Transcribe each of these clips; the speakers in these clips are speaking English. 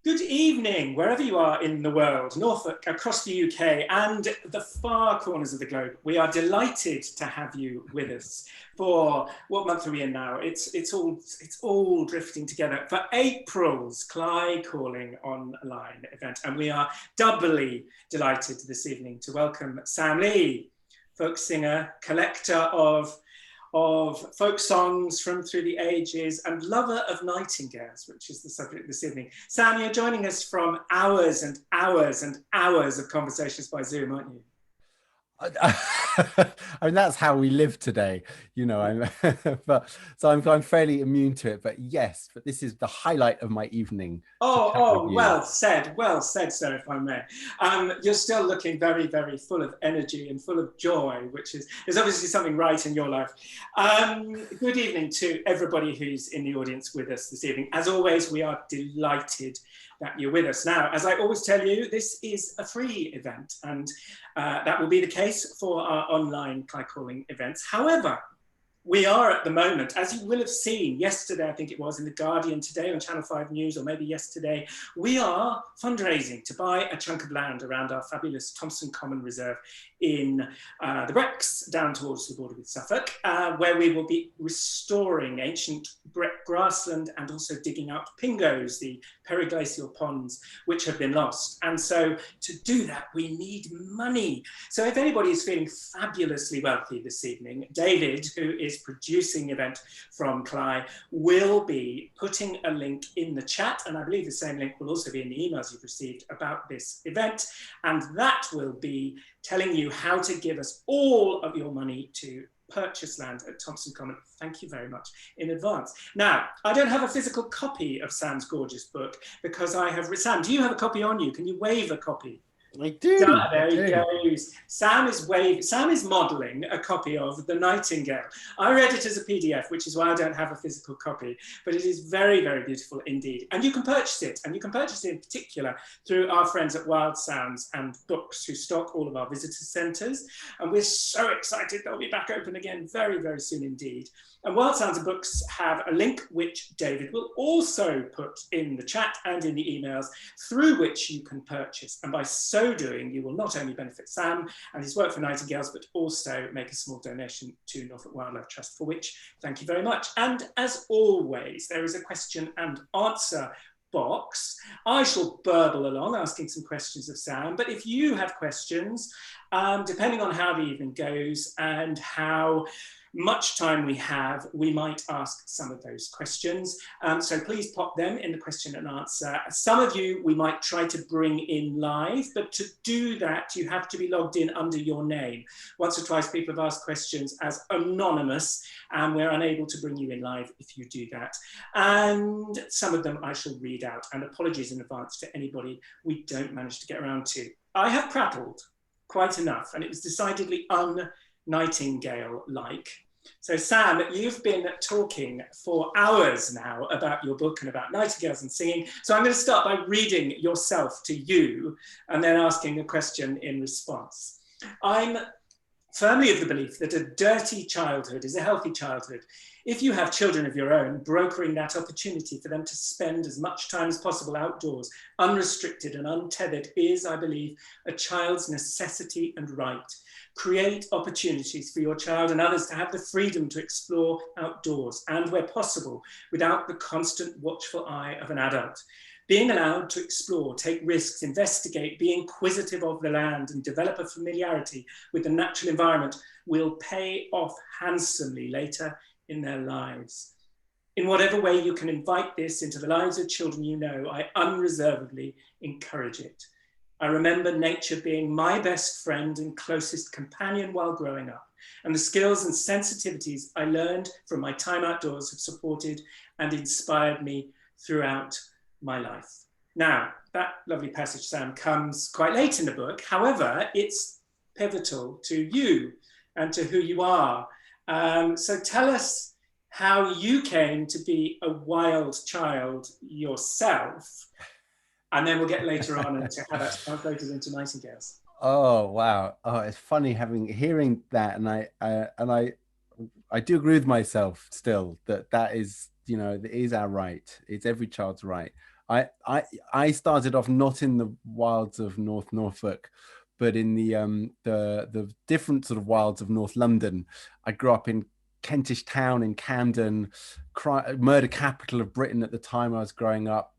Good evening, wherever you are in the world, Norfolk, across the UK, and the far corners of the globe. We are delighted to have you with us for what month are we in now? It's all drifting together for April's Cley Calling Online event, and we are doubly delighted this evening to welcome Sam Lee, folk singer, collector of folk songs from through the ages and lover of nightingales, which is the subject this evening. Sam, you're joining us from hours and hours and hours of conversations by Zoom, aren't you? I mean, that's how we live today, you know. I'm fairly immune to it. But yes, but this is the highlight of my evening. Well said, sir, if I may. You're still looking very, very full of energy and full of joy, which is there's obviously something right in your life. Good evening to everybody who's in the audience with us this evening. As always, we are delighted that you're with us. Now, as I always tell you, this is a free event, and that will be the case for our online Cley Calling events. However, we are at the moment, as you will have seen yesterday, I think it was in The Guardian, today on Channel 5 News, or maybe yesterday, we are fundraising to buy a chunk of land around our fabulous Thompson Common Reserve in the Brecks, down towards the border with Suffolk, where we will be restoring ancient Breck grassland and also digging out pingos, the periglacial ponds, which have been lost. And so to do that, we need money. So if anybody is feeling fabulously wealthy this evening, David, who is producing the event from Cley, will be putting a link in the chat, and I believe the same link will also be in the emails you've received about this event, and that will be telling you how to give us all of your money to purchase land at Thompson Common. Thank you very much in advance. Now, I don't have a physical copy of Sam's gorgeous book because I have... Sam, do you have a copy on you? Can you wave a copy? I do. There he goes. Sam is modelling a copy of The Nightingale. I read it as a PDF, which is why I don't have a physical copy, but it is very, very beautiful indeed. And you can purchase it, and you can purchase it in particular through our friends at Wild Sounds and Books, who stock all of our visitor centres. And we're so excited they'll be back open again very, very soon indeed. And Wild Sounds and Books have a link which David will also put in the chat and in the emails, through which you can purchase. And by so doing, you will not only benefit Sam and his work for Nightingales, but also make a small donation to Norfolk Wildlife Trust, for which thank you very much. And as always, there is a question and answer box. I shall burble along asking some questions of Sam, but if you have questions, depending on how the evening goes and how much time we have, we might ask some of those questions. So please pop them in the question and answer. Some of you we might try to bring in live, but to do that, you have to be logged in under your name. Once or twice people have asked questions as anonymous, and we're unable to bring you in live if you do that. And some of them I shall read out, and apologies in advance to anybody we don't manage to get around to. I have prattled quite enough, and it was decidedly un-Nightingale-like. So Sam, you've been talking for hours now about your book and about nightingales and singing. So I'm going to start by reading yourself to you and then asking a question in response. I'm firmly of the belief that a dirty childhood is a healthy childhood. If you have children of your own, brokering that opportunity for them to spend as much time as possible outdoors, unrestricted and untethered, is, I believe, a child's necessity and right. Create opportunities for your child and others to have the freedom to explore outdoors and, where possible, without the constant watchful eye of an adult. Being allowed to explore, take risks, investigate, be inquisitive of the land and develop a familiarity with the natural environment will pay off handsomely later in their lives. In whatever way you can invite this into the lives of children you know, I unreservedly encourage it. I remember nature being my best friend and closest companion while growing up, and the skills and sensitivities I learned from my time outdoors have supported and inspired me throughout my life. Now, that lovely passage, Sam, comes quite late in the book. However, it's pivotal to you and to who you are. So tell us how you came to be a wild child yourself, and then we'll get later on into how that's translated into nightingales. Oh wow! Oh, it's funny hearing that, and I do agree with myself still that is you know, it is our right. It's every child's right. I started off not in the wilds of North Norfolk, but in the different sort of wilds of North London. I grew up in Kentish Town in Camden, murder capital of Britain at the time I was growing up.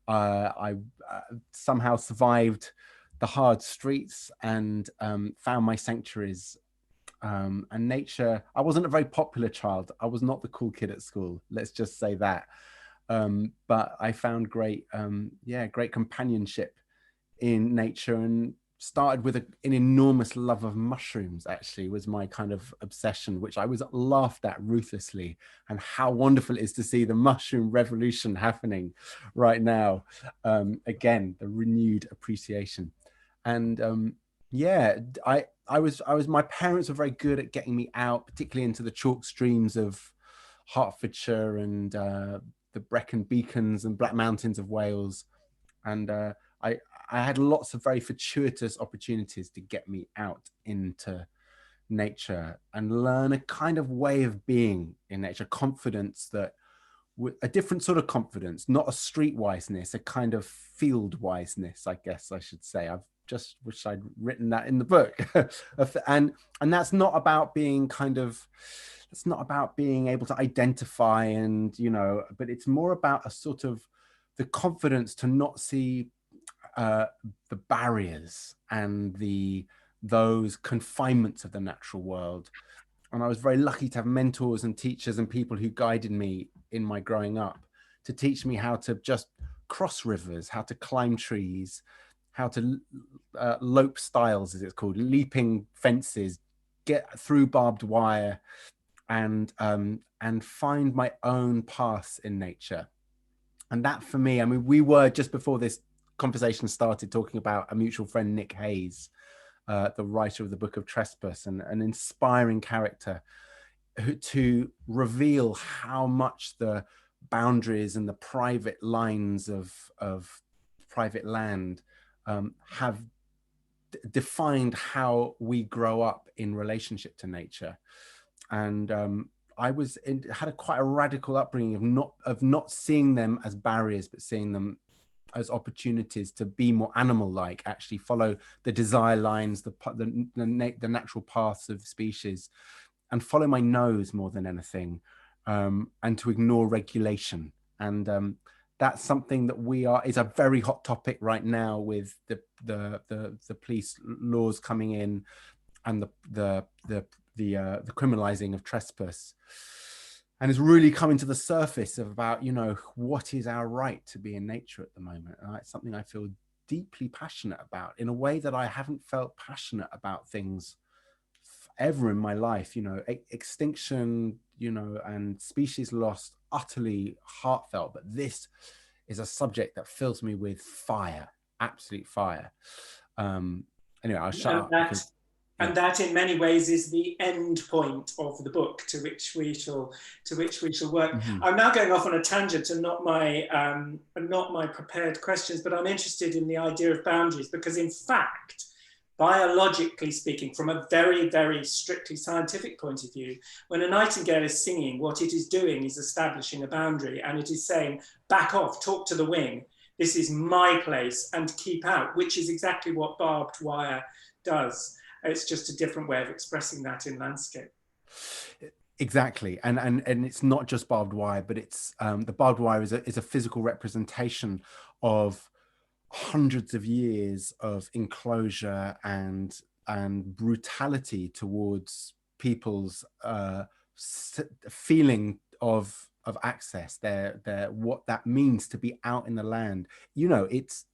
I somehow survived the hard streets and found my sanctuaries. And nature, I wasn't a very popular child. I was not the cool kid at school. Let's just say that. But I found great companionship in nature, and started with an enormous love of mushrooms. Actually was my kind of obsession, which I was laughed at ruthlessly, and how wonderful it is to see the mushroom revolution happening right now. Again, the renewed appreciation. And yeah, I was my parents were very good at getting me out, particularly into the chalk streams of Hertfordshire and the Brecon Beacons and Black Mountains of Wales. And I had lots of very fortuitous opportunities to get me out into nature and learn a kind of way of being in nature, confidence that, a different sort of confidence, not a street wiseness, a kind of field wiseness, I guess I should say. I've just wish I'd written that in the book. and that's not about being it's not about being able to identify and, you know, but it's more about a sort of the confidence to not see the barriers and those confinements of the natural world. And I was very lucky to have mentors and teachers and people who guided me in my growing up to teach me how to just cross rivers, how to climb trees, how to lope stiles, as it's called, leaping fences, get through barbed wire, and find my own paths in nature. And that for me, I mean, we were just before this conversation started talking about a mutual friend, Nick Hayes, the writer of the Book of Trespass, and an inspiring character to reveal how much the boundaries and the private lines of private land have defined how we grow up in relationship to nature. And I had quite a radical upbringing of not seeing them as barriers, but seeing them as opportunities to be more animal-like, actually follow the desire lines, the natural paths of species, and follow my nose more than anything, and to ignore regulation. And that's something that is a very hot topic right now with the police laws coming in and the criminalizing of trespass. And it's really coming to the surface of about, you know, what is our right to be in nature at the moment. And it's something I feel deeply passionate about in a way that I haven't felt passionate about things ever in my life. You know, extinction, you know, and species lost, utterly heartfelt. But this is a subject that fills me with fire, absolute fire. Anyway, I'll shut up. And that, in many ways, is the end point of the book, to which we shall work. Mm-hmm. I'm now going off on a tangent, and not my prepared questions, but I'm interested in the idea of boundaries, because in fact, biologically speaking, from a very, very strictly scientific point of view, when a nightingale is singing, what it is doing is establishing a boundary, and it is saying, back off, talk to the wing. This is my place, and keep out, which is exactly what barbed wire does. It's just a different way of expressing that in landscape. Exactly, and it's not just barbed wire, but it's the barbed wire is a physical representation of hundreds of years of enclosure and brutality towards people's feeling of access. Their what that means to be out in the land. You know, it's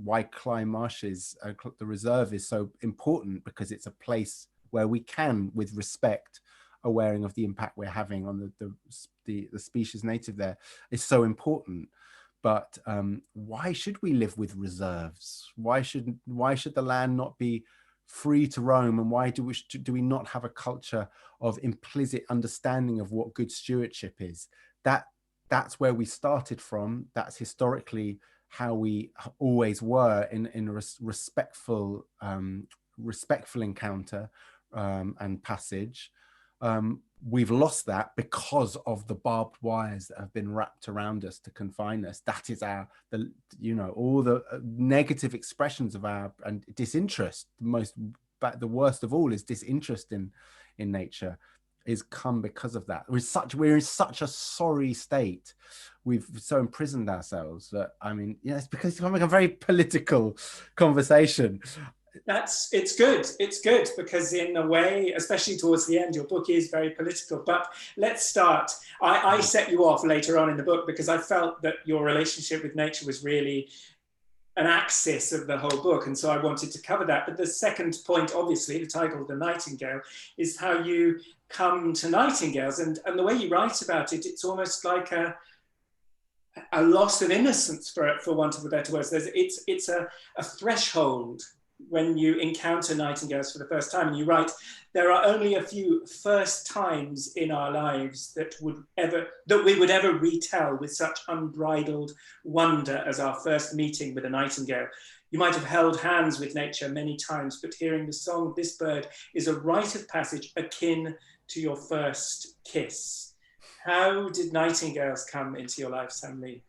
why Clyde Marshes, the reserve, is so important, because it's a place where we can, with respect, aware of the impact we're having on the species native there, is so important. But why should we live with reserves? Why should the land not be free to roam? And why do we not have a culture of implicit understanding of what good stewardship is? That's where we started from. That's historically how we always were in a respectful encounter and passage. we've lost that because of the barbed wires that have been wrapped around us to confine us. That is all the negative expressions of our and disinterest. The worst of all is disinterest in nature, is come because of that. We're in such a sorry state. We've so imprisoned ourselves that, I mean, it's because it's becoming a very political conversation. It's good because in a way, especially towards the end, your book is very political. But let's start. I set you off later on in the book because I felt that your relationship with nature was really an axis of the whole book, and so I wanted to cover that. But the second point, obviously, the title, The Nightingale, is how you come to nightingales, and the way you write about it, it's almost like a loss of innocence, for want of a better word. It's a threshold when you encounter nightingales for the first time, and you write, there are only a few first times in our lives that we would ever retell with such unbridled wonder as our first meeting with a nightingale. You might have held hands with nature many times, but hearing the song of this bird is a rite of passage akin to your first kiss. How did nightingales come into your life, Sam Lee?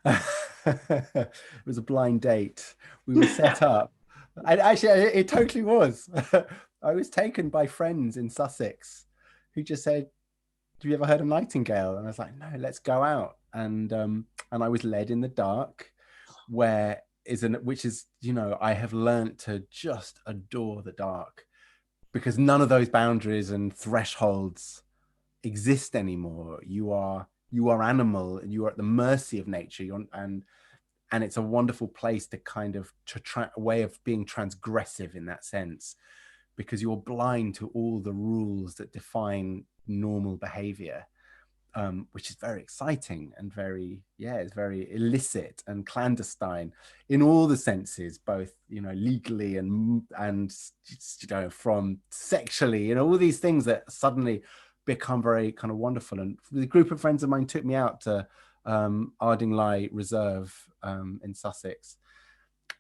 It was a blind date. We were set up. And actually, it totally was. I was taken by friends in Sussex who just said, "Have you ever heard of Nightingale?" And I was like, "No, let's go out." And I was led in the dark, which is, I have learnt to just adore the dark, because none of those boundaries and thresholds exist anymore. You are animal, and you are at the mercy of nature. And it's a wonderful place to kind of a way of being transgressive in that sense, because you're blind to all the rules that define normal behavior, which is very exciting and it's very illicit and clandestine in all the senses, both legally and from sexually, all these things that suddenly become very kind of wonderful. And the group of friends of mine took me out to Ardingly Reserve in Sussex,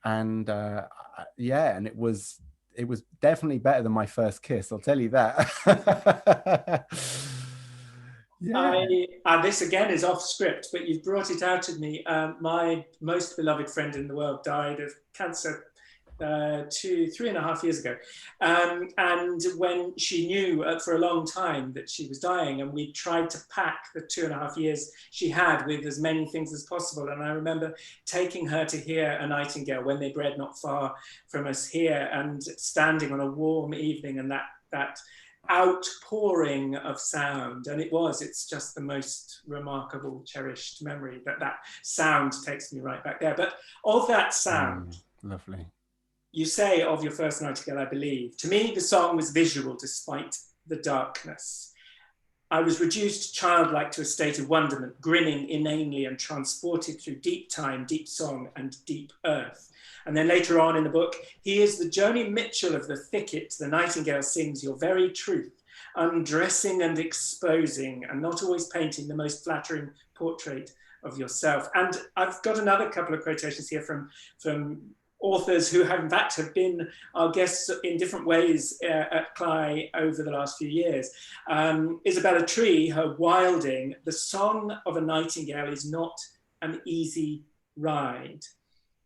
and and it was definitely better than my first kiss, I'll tell you that. This again is off script, but you've brought it out of me. My most beloved friend in the world died of cancer 3.5 years ago, and when she knew for a long time that she was dying, and we tried to pack the 2.5 years she had with as many things as possible. And I remember taking her to hear a nightingale when they bred not far from us here, and standing on a warm evening, and that outpouring of sound, and it's just the most remarkable, cherished memory. That sound takes me right back there. But of that sound, lovely. You say of your first nightingale, I believe, to me, the song was visual despite the darkness. I was reduced childlike to a state of wonderment, grinning inanely and transported through deep time, deep song, and deep earth. And then later on in the book, he is the Joni Mitchell of the thicket. The nightingale sings your very truth, undressing and exposing, and not always painting the most flattering portrait of yourself. And I've got another couple of quotations here from authors who have in fact have been our guests in different ways at Cley over the last few years. Isabella Tree, her Wilding, the song of a nightingale is not an easy ride.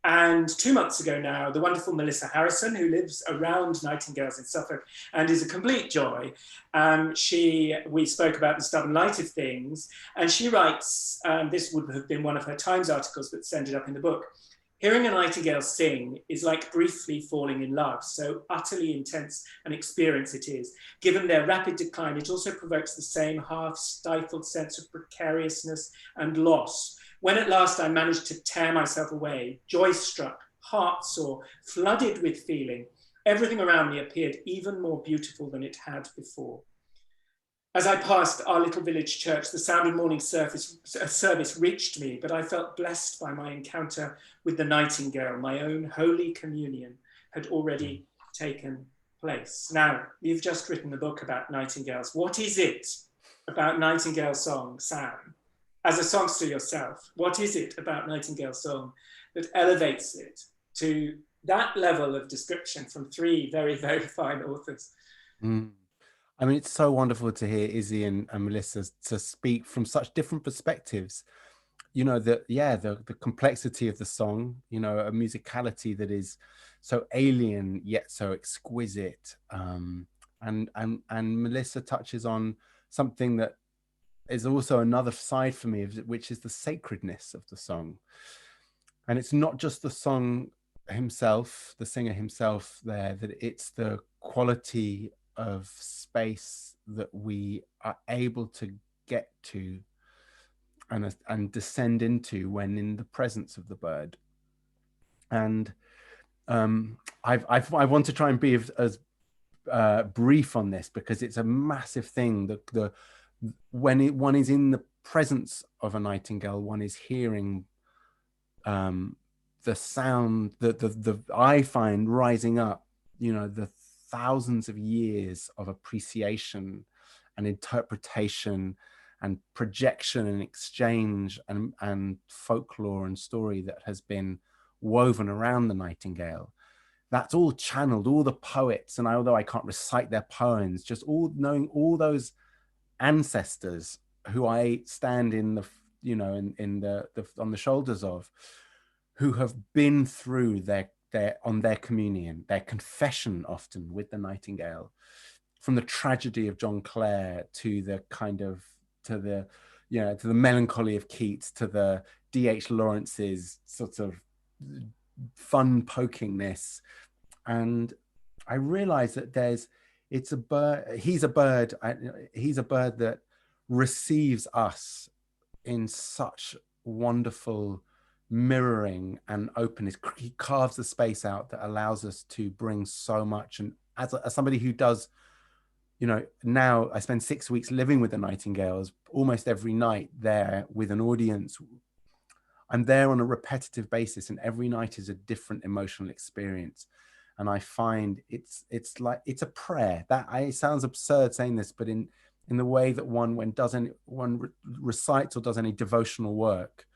And 2 months ago now, the wonderful Melissa Harrison, who lives around nightingales in Suffolk and is a complete joy, we spoke about the stubborn light of things, and she writes, this would have been one of her Times articles that's ended up in the book, hearing a nightingale sing is like briefly falling in love, so utterly intense an experience it is. Given their rapid decline, it also provokes the same half-stifled sense of precariousness and loss. When at last I managed to tear myself away, joy-struck, heart-sore, flooded with feeling, everything around me appeared even more beautiful than it had before. As I passed our little village church, the sound of morning service reached me, but I felt blessed by my encounter with the nightingale. My own holy communion had already taken place. Now, you've just written a book about nightingales. What is it about nightingale song, Sam, as a songster yourself? What is it about nightingale song that elevates it to that level of description from three very, very fine authors? I mean, it's so wonderful to hear Izzy and Melissa to speak from such different perspectives. You know, the complexity of the song, you know, a musicality that is so alien yet so exquisite. And Melissa touches on something that is also another side for me, which is the sacredness of the song. And it's not just the song himself, the singer himself there, that it's the quality of space that we are able to get to and descend into when in the presence of the bird. And I want to try and be as brief on this, because it's a massive thing. When one is in the presence of a nightingale, one is hearing the sound that the I find rising up, you know, the thousands of years of appreciation and interpretation and projection and exchange and folklore and story that has been woven around the nightingale. That's all channeled, all the poets, and although I can't recite their poems, just all knowing all those ancestors who I stand in the, you know, in the on the shoulders of, who have been through their on their communion, their confession often with the nightingale, from the tragedy of John Clare to the kind of to the, you know, to the melancholy of Keats, to the D.H. Lawrence's sort of fun pokingness. And I realized that it's a bird, he's a bird that receives us in such wonderful mirroring and openness. He carves the space out that allows us to bring so much. And as somebody who does, you know, now I spend 6 weeks living with the nightingales, almost every night there with an audience. I'm there on a repetitive basis, and every night is a different emotional experience. And I find it's like, it's a prayer. It sounds absurd saying this, but in the way that one recites or does any devotional work,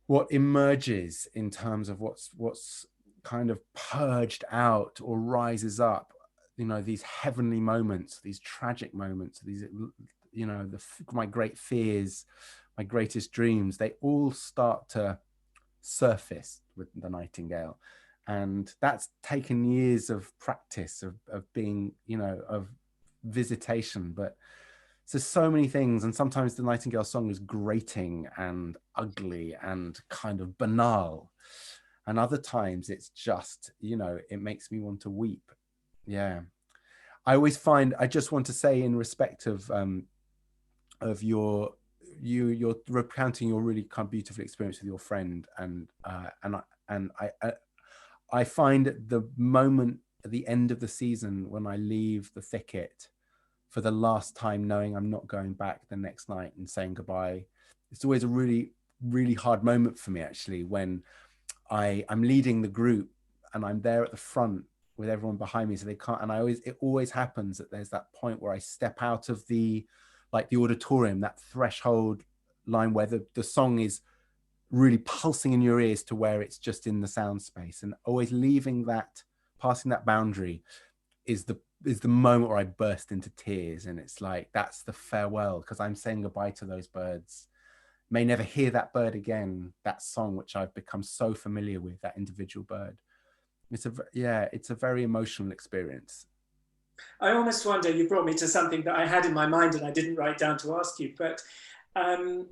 what emerges in terms of what's kind of purged out or rises up, you know, these heavenly moments, these tragic moments, these, you know, my great fears, my greatest dreams, they all start to surface with the nightingale. And that's taken years of practice, of being, you know, of visitation. But so many things, and sometimes the nightingale song is grating and ugly and kind of banal, and other times it's just, you know, it makes me want to weep. Yeah, I always find, I just want to say, in respect of you're recounting your really kind of beautiful experience with your friend, and I find the moment at the end of the season when I leave the thicket for the last time, knowing I'm not going back the next night and saying goodbye, it's always a really, really hard moment for me, actually, when I'm leading the group and I'm there at the front with everyone behind me, so they can't, and it always happens that there's that point where I step out of the auditorium, that threshold line where the song is really pulsing in your ears to where it's just in the sound space, and always leaving that, passing that boundary is the moment where I burst into tears. And it's like, that's the farewell, because I'm saying goodbye to those birds. May never hear that bird again, that song which I've become so familiar with, that individual bird. It's a very emotional experience. I almost wonder, you brought me to something that I had in my mind and I didn't write down to ask you, but I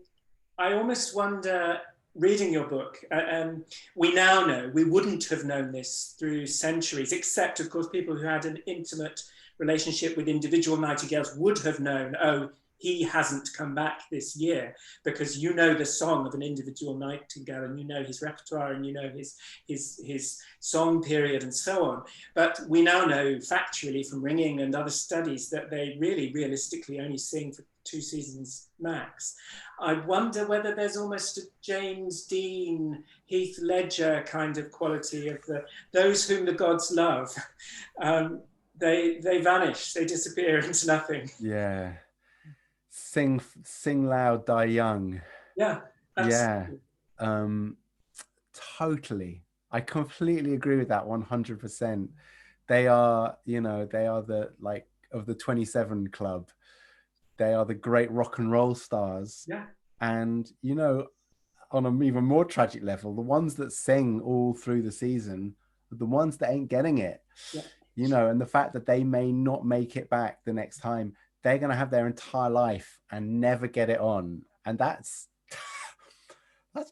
almost wonder, reading your book, we now know, we wouldn't have known this through centuries, except of course people who had an intimate relationship with individual nightingales would have known, oh, he hasn't come back this year, because you know the song of an individual nightingale, and you know his repertoire, and you know his song period, and so on. But we now know factually from ringing and other studies that they really realistically only sing for 2 seasons max. I wonder whether there's almost a James Dean, Heath Ledger kind of quality of those whom the gods love. They vanish, they disappear into nothing. Yeah. Sing loud, die young. Yeah, absolutely. Yeah. Totally. I completely agree with that 100%. They are, you know, they are the, like, of the 27 Club. They are the great rock and roll stars. Yeah. And, you know, on an even more tragic level, the ones that sing all through the season are the ones that ain't getting it. Yeah. You know, and the fact that they may not make it back the next time, they're going to have their entire life and never get it on. And that's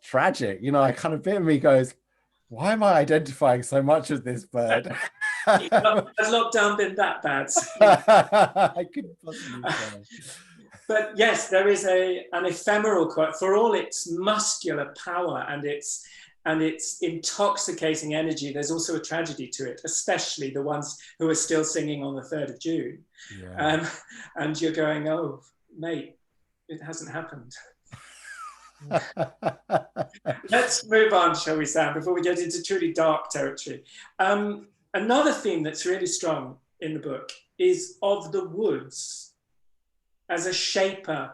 tragic. You know, I kind of bit of me goes, why am I identifying so much with this bird? Has lockdown been that bad? I couldn't possibly say. But yes, there is an ephemeral quote for all its muscular power and its intoxicating energy. There's also a tragedy to it, especially the ones who are still singing on the 3rd of June. Yeah. And you're going, oh, mate, it hasn't happened. Let's move on, shall we, Sam, before we get into truly dark territory. Another theme that's really strong in the book is of the woods as a shaper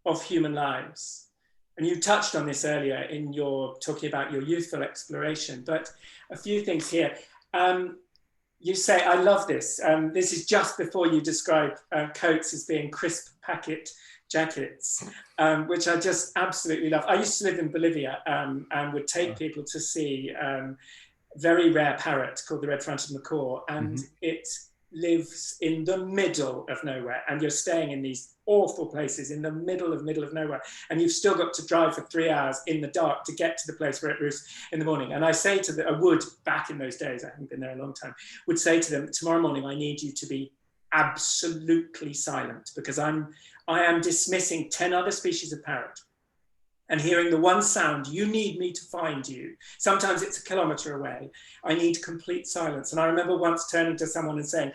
of human lives. And you touched on this earlier in your talking about your youthful exploration, but a few things here. You say, I love this. This is just before you describe coats as being crisp packet jackets, which I just absolutely love. I used to live in Bolivia and would take people to see very rare parrot called the red-fronted macaw, and it lives in the middle of nowhere, and you're staying in these awful places in the middle of nowhere, and you've still got to drive for 3 hours in the dark to get to the place where it roosts in the morning. And I say to I would, back in those days, I haven't been there a long time, would say to them, tomorrow morning I need you to be absolutely silent, because I am dismissing 10 other species of parrot and hearing the one sound you need me to find you. Sometimes it's a kilometre away. I need complete silence. And I remember once turning to someone and saying,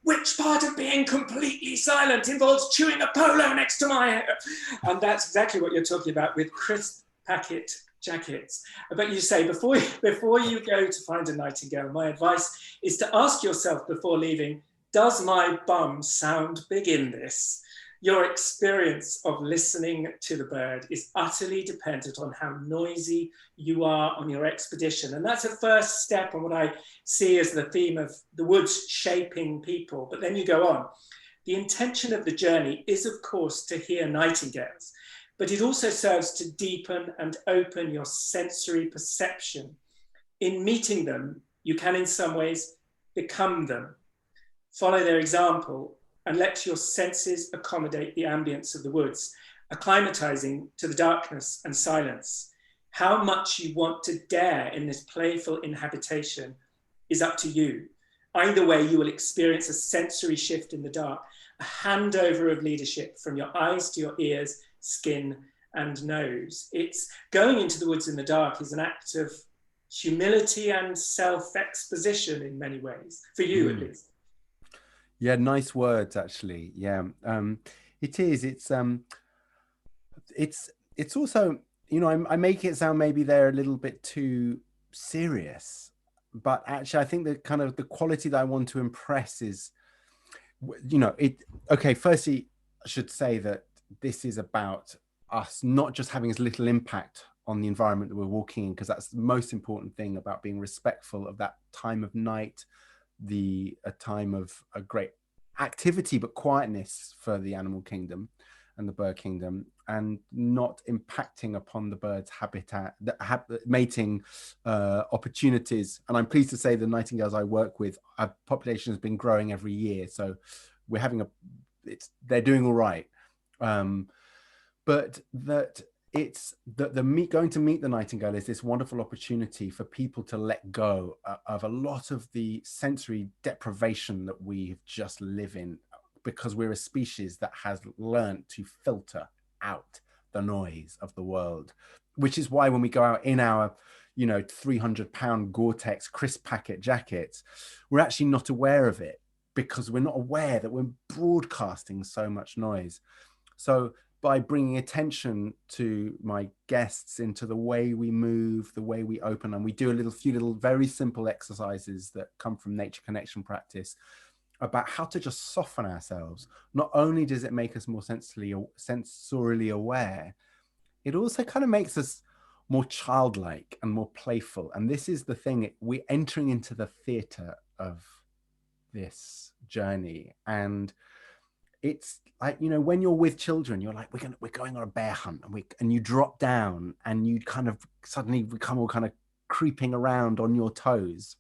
which part of being completely silent involves chewing a polo next to my hair? And that's exactly what you're talking about with crisp packet jackets. But you say, before you go to find a nightingale, my advice is to ask yourself before leaving, does my bum sound big in this? Your experience of listening to the bird is utterly dependent on how noisy you are on your expedition. And that's a first step on what I see as the theme of the woods shaping people. But then you go on. The intention of the journey is, of course, to hear nightingales, but it also serves to deepen and open your sensory perception. In meeting them, you can in some ways become them. Follow their example and let your senses accommodate the ambience of the woods, acclimatizing to the darkness and silence. How much you want to dare in this playful inhabitation is up to you. Either way, you will experience a sensory shift in the dark, a handover of leadership from your eyes to your ears, skin, and nose. It's going into the woods in the dark is an act of humility and self-exposition in many ways, for you at least. Yeah, nice words, actually. Yeah, it is. It's also, you know, I make it sound maybe they're a little bit too serious, but actually, I think that kind of the quality that I want to impress is, you know, okay. Firstly, I should say that this is about us not just having as little impact on the environment that we're walking in, because that's the most important thing about being respectful of that time of night, a time of a great activity but quietness for the animal kingdom and the bird kingdom, and not impacting upon the bird's habitat, mating opportunities. And I'm pleased to say the nightingales I work with, our population has been growing every year, so we're having they're doing all right. But that it's going to meet the nightingale is this wonderful opportunity for people to let go of a lot of the sensory deprivation that we just live in, because we're a species that has learned to filter out the noise of the world, which is why when we go out in our, you know, 300-pound Gore-Tex crisp packet jackets, we're actually not aware of it, because we're not aware that we're broadcasting so much noise. So by bringing attention to my guests into the way we move, the way we open, and we do a few little very simple exercises that come from nature connection practice about how to just soften ourselves. Not only does it make us more sensorially aware, it also kind of makes us more childlike and more playful. And this is the thing, we're entering into the theater of this journey. And it's like, you know, when you're with children, you're like, we're going on a bear hunt, and you drop down and you kind of suddenly become all kind of creeping around on your toes.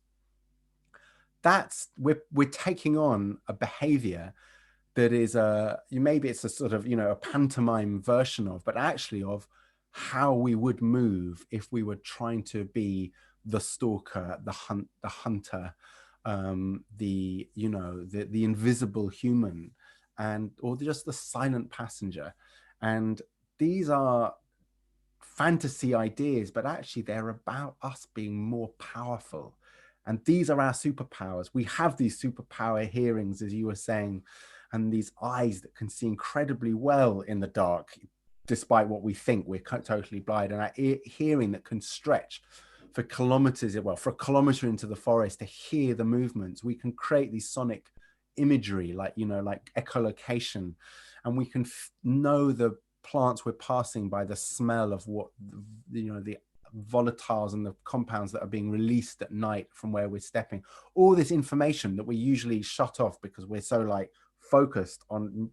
That's we're taking on a behavior that is maybe it's a sort of, you know, a pantomime version of, but actually of how we would move if we were trying to be the stalker, the hunter, the, you know, the invisible human, and or just the silent passenger. And these are fantasy ideas, but actually they're about us being more powerful. And these are our superpowers. We have these superpower hearings, as you were saying, and these eyes that can see incredibly well in the dark, despite what we think we're totally blind, and our hearing that can stretch for kilometers, well, for a kilometer into the forest to hear the movements. We can create these sonic imagery, like, you know, like echolocation, and we can know the plants we're passing by the smell of what, you know, the volatiles and the compounds that are being released at night from where we're stepping. All this information that we usually shut off because we're so like focused on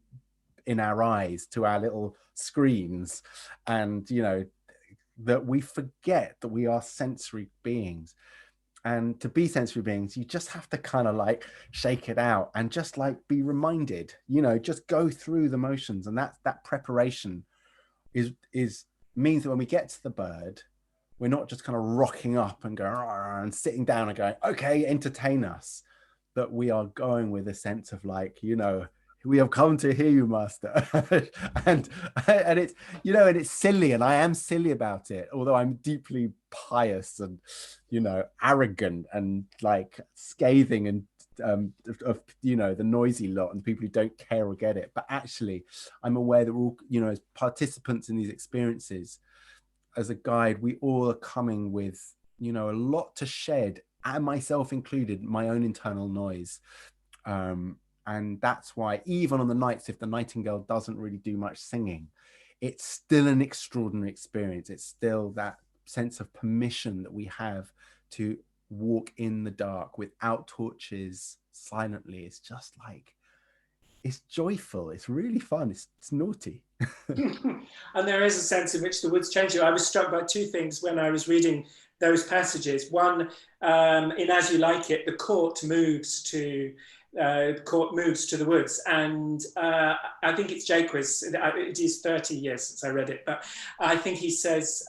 in our eyes to our little screens, and, you know, that we forget that we are sensory beings. And to be sensory beings, you just have to kind of like shake it out and just like be reminded, you know, just go through the motions. And that preparation is means that when we get to the bird, we're not just kind of rocking up and going and sitting down and going, okay, entertain us. That we are going with a sense of like, you know, we have come to hear you, master. and it's, you know, and it's silly, and I am silly about it, although I'm deeply pious and, you know, arrogant and like scathing and of, you know, the noisy lot and people who don't care or get it. But actually I'm aware that we're all, you know, as participants in these experiences, as a guide, we all are coming with, you know, a lot to shed, and myself included, my own internal noise. And that's why even on the nights, if the Nightingale doesn't really do much singing, it's still an extraordinary experience. It's still that sense of permission that we have to walk in the dark without torches, silently. It's just like, it's joyful. It's really fun. It's naughty. And there is a sense in which the woods change you. I was struck by two things when I was reading those passages. One, in As You Like It, the court moves to the woods, and I think it's Jaques. It is 30 years since I read it, but I think he says,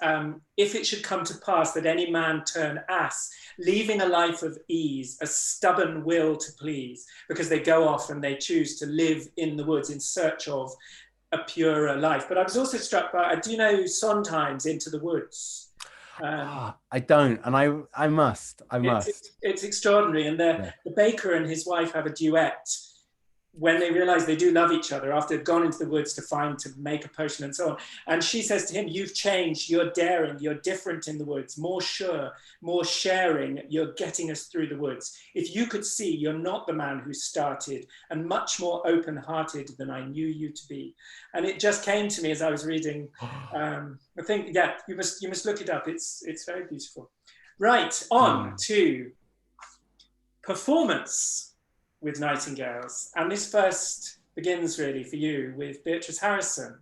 if it should come to pass that any man turn ass, leaving a life of ease, a stubborn will to please, because they go off and they choose to live in the woods in search of a purer life. But I was also struck by, do you know Sondheim's Into the Woods? I don't, and I must. It's extraordinary. And the baker and his wife have a duet when they realize they do love each other after they've gone into the woods to make a potion and so on. And she says to him, you've changed, you're daring, you're different in the woods, more sure, more sharing, you're getting us through the woods. If you could see, you're not the man who started, and much more open-hearted than I knew you to be. And it just came to me as I was reading. I think, yeah, you must look it up. It's very beautiful. Right, on to performance with nightingales. And this first begins really for you with Beatrice Harrison.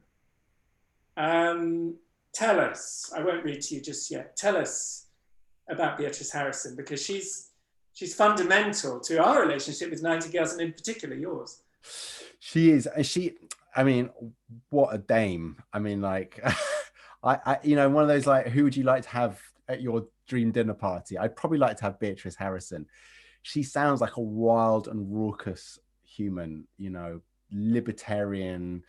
Tell us, I won't read to you just yet, tell us about Beatrice Harrison, because she's fundamental to our relationship with nightingales, and in particular yours. She is. I mean, what a dame. I mean, like, I you know, one of those, like, who would you like to have at your dream dinner party? I'd probably like to have Beatrice Harrison. She sounds like a wild and raucous human, you know, libertarian.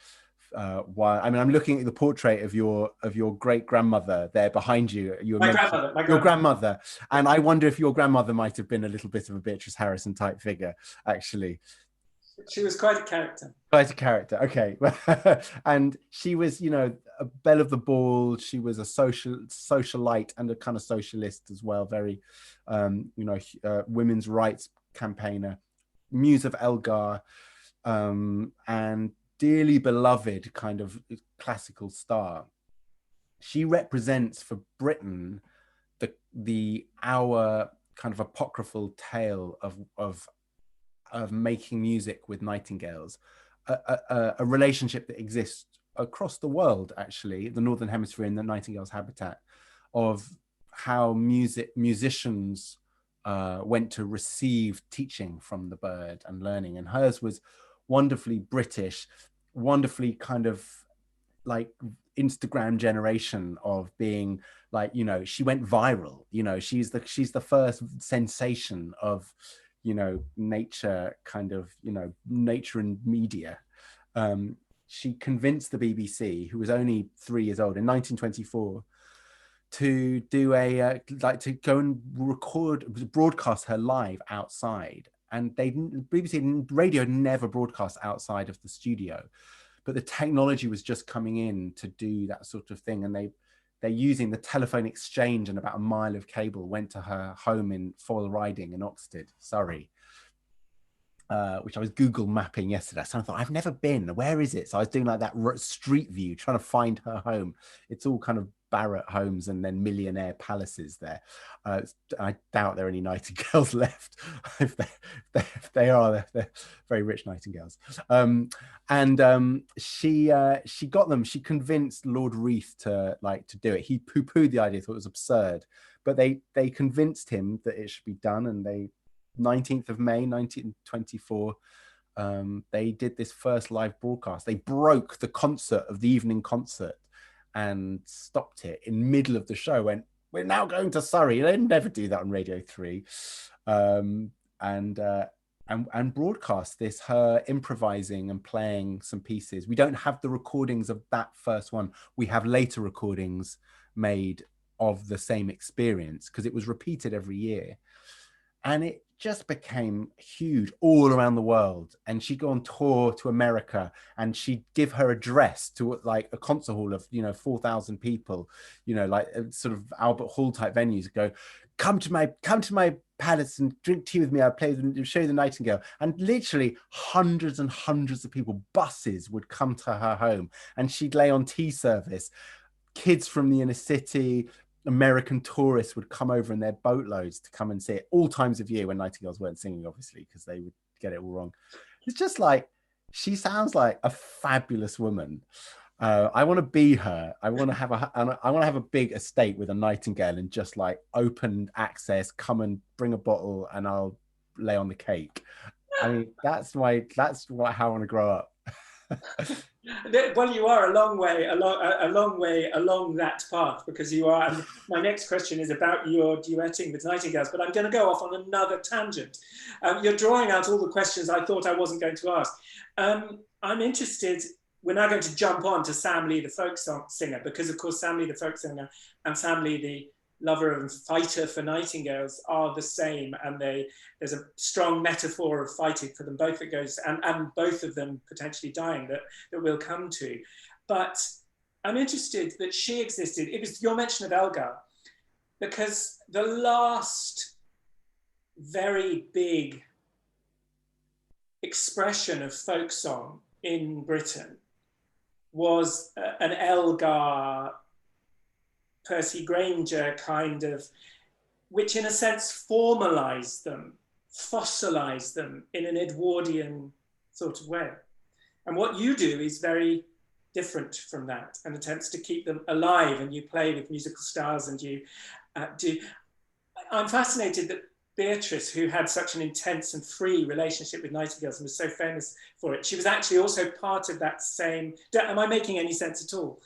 Wild. I mean, I'm looking at the portrait of your great grandmother there behind you. Your grandmother, and I wonder if your grandmother might have been a little bit of a Beatrice Harrison type figure, actually. She was quite a character. Quite a character, okay. And she was, you know, a belle of the ball. She was a socialite and a kind of socialist as well. Very, you know, women's rights campaigner, muse of Elgar, and dearly beloved kind of classical star. She represents for Britain our kind of apocryphal tale of of making music with nightingales, a relationship that exists across the world, actually, the Northern Hemisphere in the nightingale's habitat, of how musicians went to receive teaching from the bird and learning. And hers was wonderfully British, wonderfully kind of like Instagram generation of being like, you know, she went viral, you know, she's the first sensation of, you know, nature, kind of, you know, nature and media. She convinced the BBC, who was only 3 years old in 1924, to do a like to go and broadcast her live outside. And BBC radio never broadcast outside of the studio, but the technology was just coming in to do that sort of thing. And they're using the telephone exchange, and about a mile of cable went to her home in Foyle Riding in Oxted, Surrey, which I was Google mapping yesterday. So I thought, I've never been, where is it? So I was doing like that street view, trying to find her home. It's all kind of Barratt homes and then millionaire palaces there. I doubt there are any nightingales left. if they are, they're very rich nightingales. She got them. She convinced Lord Reith to do it. He poo-pooed the idea, thought it was absurd, but they convinced him that it should be done. And 19th of May 1924, they did this first live broadcast. They broke the concert of the evening concert and stopped it in middle of the show. Went, we're now going to Surrey. They never do that on Radio 3, and broadcast this, her improvising and playing some pieces. We don't have the recordings of that first one. We have later recordings made of the same experience, because it was repeated every year. And it just became huge all around the world. And she'd go on tour to America, and she'd give her address to like a concert hall of, 4,000 people, like sort of Albert Hall type venues, go, come to my palace and drink tea with me. I'll show you the Nightingale. And literally hundreds and hundreds of people, buses would come to her home, and she'd lay on tea service. Kids from the inner city, American tourists would come over in their boatloads to come and see it, all times of year when nightingales weren't singing, obviously, because they would get it all wrong. It's just like, she sounds like a fabulous woman. I want to be her. I want to have a big estate with a nightingale, and just like open access, come and bring a bottle and I'll lay on the cake. I mean, how I want to grow up. Well, you are a long way along that path, because you are. And my next question is about your duetting with nightingales, but I'm going to go off on another tangent. You're drawing out all the questions I thought I wasn't going to ask. I'm interested. We're now going to jump on to Sam Lee, the folk singer, because of course Sam Lee, the folk singer, and Sam Lee, the lover and fighter for nightingales, are the same, and there's a strong metaphor of fighting for them both that goes, and both of them potentially dying, that we'll come to. But I'm interested that she existed. It was your mention of Elgar, because the last very big expression of folk song in Britain was an Elgar, Percy Grainger kind of, which in a sense formalized them, fossilized them in an Edwardian sort of way. And what you do is very different from that, and attempts to keep them alive, and you play with musical stars, and you do. I'm fascinated that Beatrice, who had such an intense and free relationship with nightingales and was so famous for it, she was actually also part of that same. Am I making any sense at all?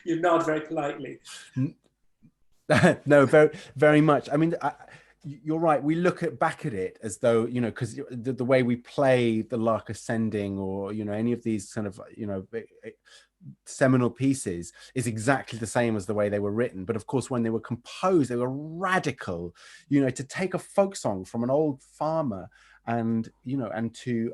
You nod very politely. No, very, very much. I mean, you're right. We look back at it as though, because the way we play the Lark Ascending, or, any of these kind of, seminal pieces, is exactly the same as the way they were written. But of course, when they were composed, they were radical, to take a folk song from an old farmer and, and to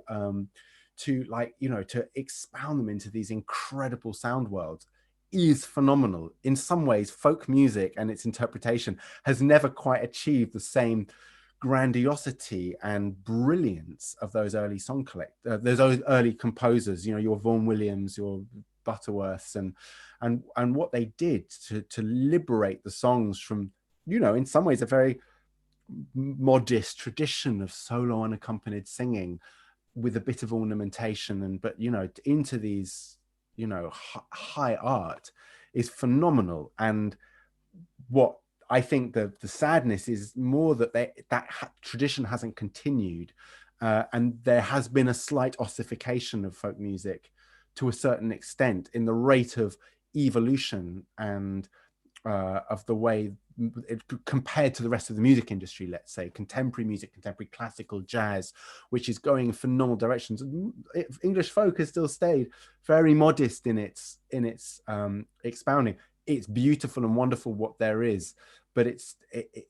expound them into these incredible sound worlds is phenomenal. In some ways, folk music and its interpretation has never quite achieved the same grandiosity and brilliance of those early those early composers, your Vaughan Williams, your Butterworths, and what they did to liberate the songs from, in some ways, a very modest tradition of solo unaccompanied singing with a bit of ornamentation, and but into these high art is phenomenal. And what I think the sadness is more that tradition hasn't continued, and there has been a slight ossification of folk music to a certain extent in the rate of evolution and of the way compared to the rest of the music industry, let's say contemporary music, contemporary classical, jazz, which is going in phenomenal directions. English folk has still stayed very modest in its expounding. It's beautiful and wonderful what there is, but it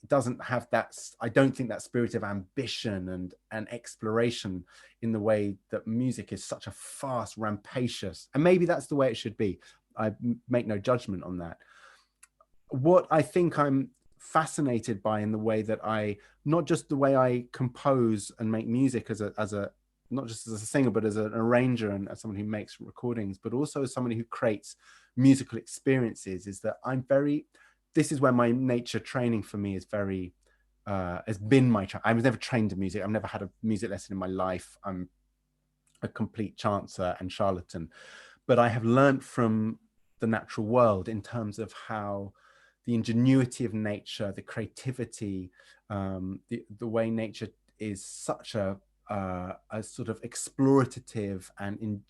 doesn't have that, I don't think, that spirit of ambition and exploration in the way that music is such a fast, rampacious, and maybe that's the way it should be. I make no judgment on that. What I think I'm fascinated by in the way that not just the way I compose and make music as a not just as a singer, but as an arranger and as someone who makes recordings, but also as somebody who creates musical experiences, is that this is where my nature training for me is very, has been my, I was never trained in music. I've never had a music lesson in my life. I'm a complete chancer and charlatan, but I have learned from the natural world in terms of how the ingenuity of nature, the creativity, the way nature is such a sort of explorative and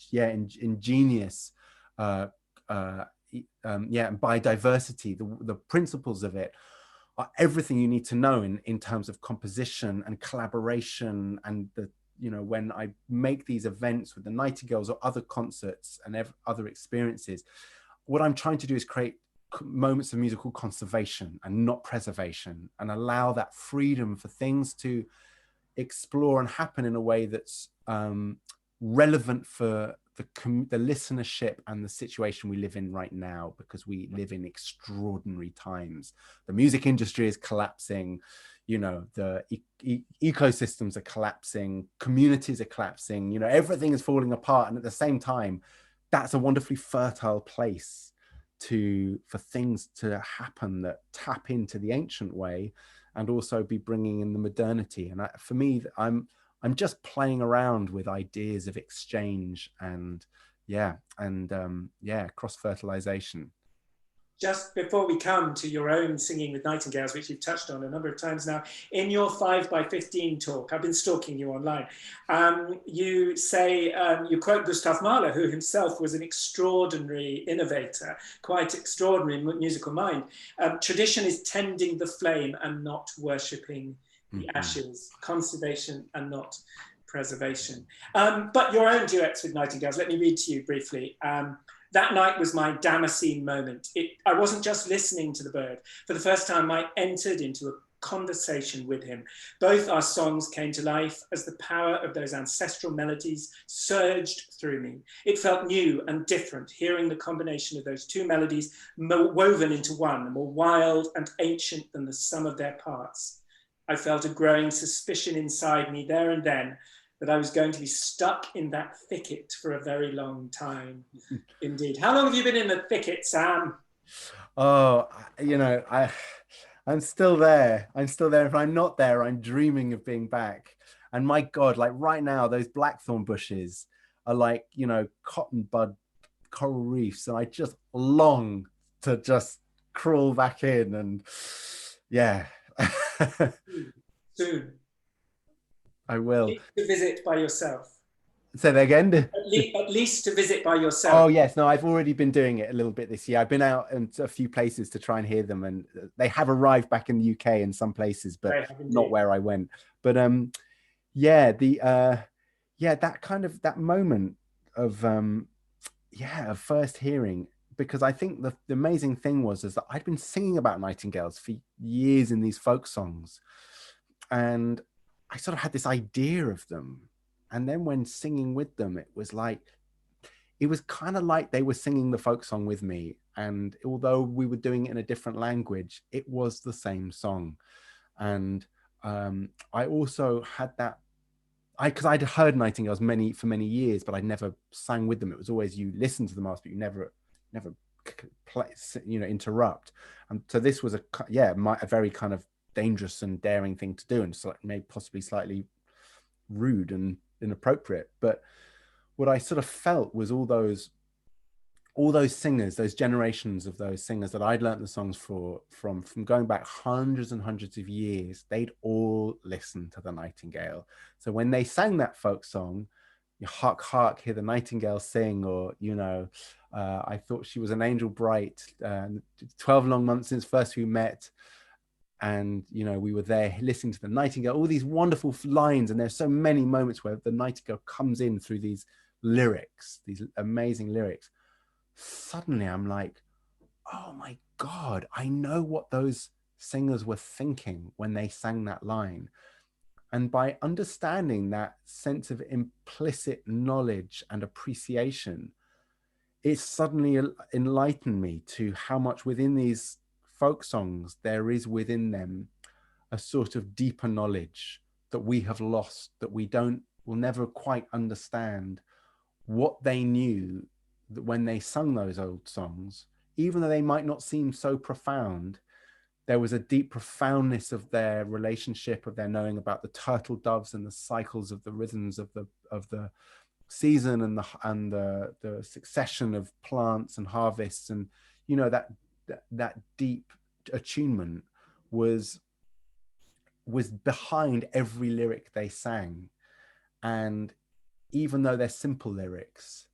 ingenious, biodiversity, the principles of it are everything you need to know in terms of composition and collaboration. And when I make these events with the Nightingales or other concerts and other experiences, what I'm trying to do is create moments of musical conservation and not preservation, and allow that freedom for things to explore and happen in a way that's relevant for the listenership and the situation we live in right now, because we live in extraordinary times. The music industry is collapsing, the ecosystems are collapsing, communities are collapsing, everything is falling apart. And at the same time, that's a wonderfully fertile place for things to happen that tap into the ancient way and also be bringing in the modernity. And for me, I'm just playing around with ideas of exchange and cross-fertilization. Just before we come to your own singing with Nightingales, which you've touched on a number of times now, in your 5x15 talk, I've been stalking you online, you say, you quote Gustav Mahler, who himself was an extraordinary innovator, quite extraordinary musical mind. Tradition is tending the flame and not worshipping the ashes, conservation and not preservation. But your own duets with Nightingales, let me read to you briefly. That night was my Damascene moment. I wasn't just listening to the bird. For the first time, I entered into a conversation with him. Both our songs came to life as the power of those ancestral melodies surged through me. It felt new and different, hearing the combination of those two melodies woven into one, more wild and ancient than the sum of their parts. I felt a growing suspicion inside me there and then that I was going to be stuck in that thicket for a very long time. Indeed. How long have you been in the thicket, Sam? Oh, I'm still there. I'm still there. If I'm not there, I'm dreaming of being back. And my God, like right now, those blackthorn bushes are like, cotton bud coral reefs. And I just long to just crawl back in and yeah. Soon. I will. To visit by yourself. Say that again. At least to visit by yourself. Oh yes, no, I've already been doing it a little bit this year. I've been out in a few places to try and hear them, and they have arrived back in the UK in some places, but not where I went. But that moment of of first hearing, because I think the amazing thing is that I'd been singing about nightingales for years in these folk songs, and I sort of had this idea of them. And then when singing with them, it was kind of like they were singing the folk song with me. And although we were doing it in a different language, it was the same song. And I also had that, because I'd heard nightingales for many years, but I never sang with them. It was always you listen to the mass, but you never play, interrupt. And so this was a very kind of dangerous and daring thing to do, and so maybe possibly slightly rude and inappropriate. But what I sort of felt was all those singers, those generations of those singers that I'd learnt the songs from going back hundreds and hundreds of years, they'd all listened to the Nightingale. So when they sang that folk song, you hark, hark, hear the nightingale sing, or, you know, I thought she was an angel bright, 12 long months since first we met. And, you know, we were there listening to the nightingale, all these wonderful lines. And there's so many moments where the nightingale comes in through these lyrics, these amazing lyrics. Suddenly I'm like, oh my God, I know what those singers were thinking when they sang that line. And by understanding that sense of implicit knowledge and appreciation, it suddenly enlightened me to how much within these folk songs there is within them a sort of deeper knowledge that we have lost, that will never quite understand what they knew that when they sung those old songs, even though they might not seem so profound, there was a deep profoundness of their relationship, of their knowing about the turtle doves and the cycles of the rhythms of the season and the succession of plants and harvests, and, you know, that deep attunement was behind every lyric they sang. And even though they're simple lyrics,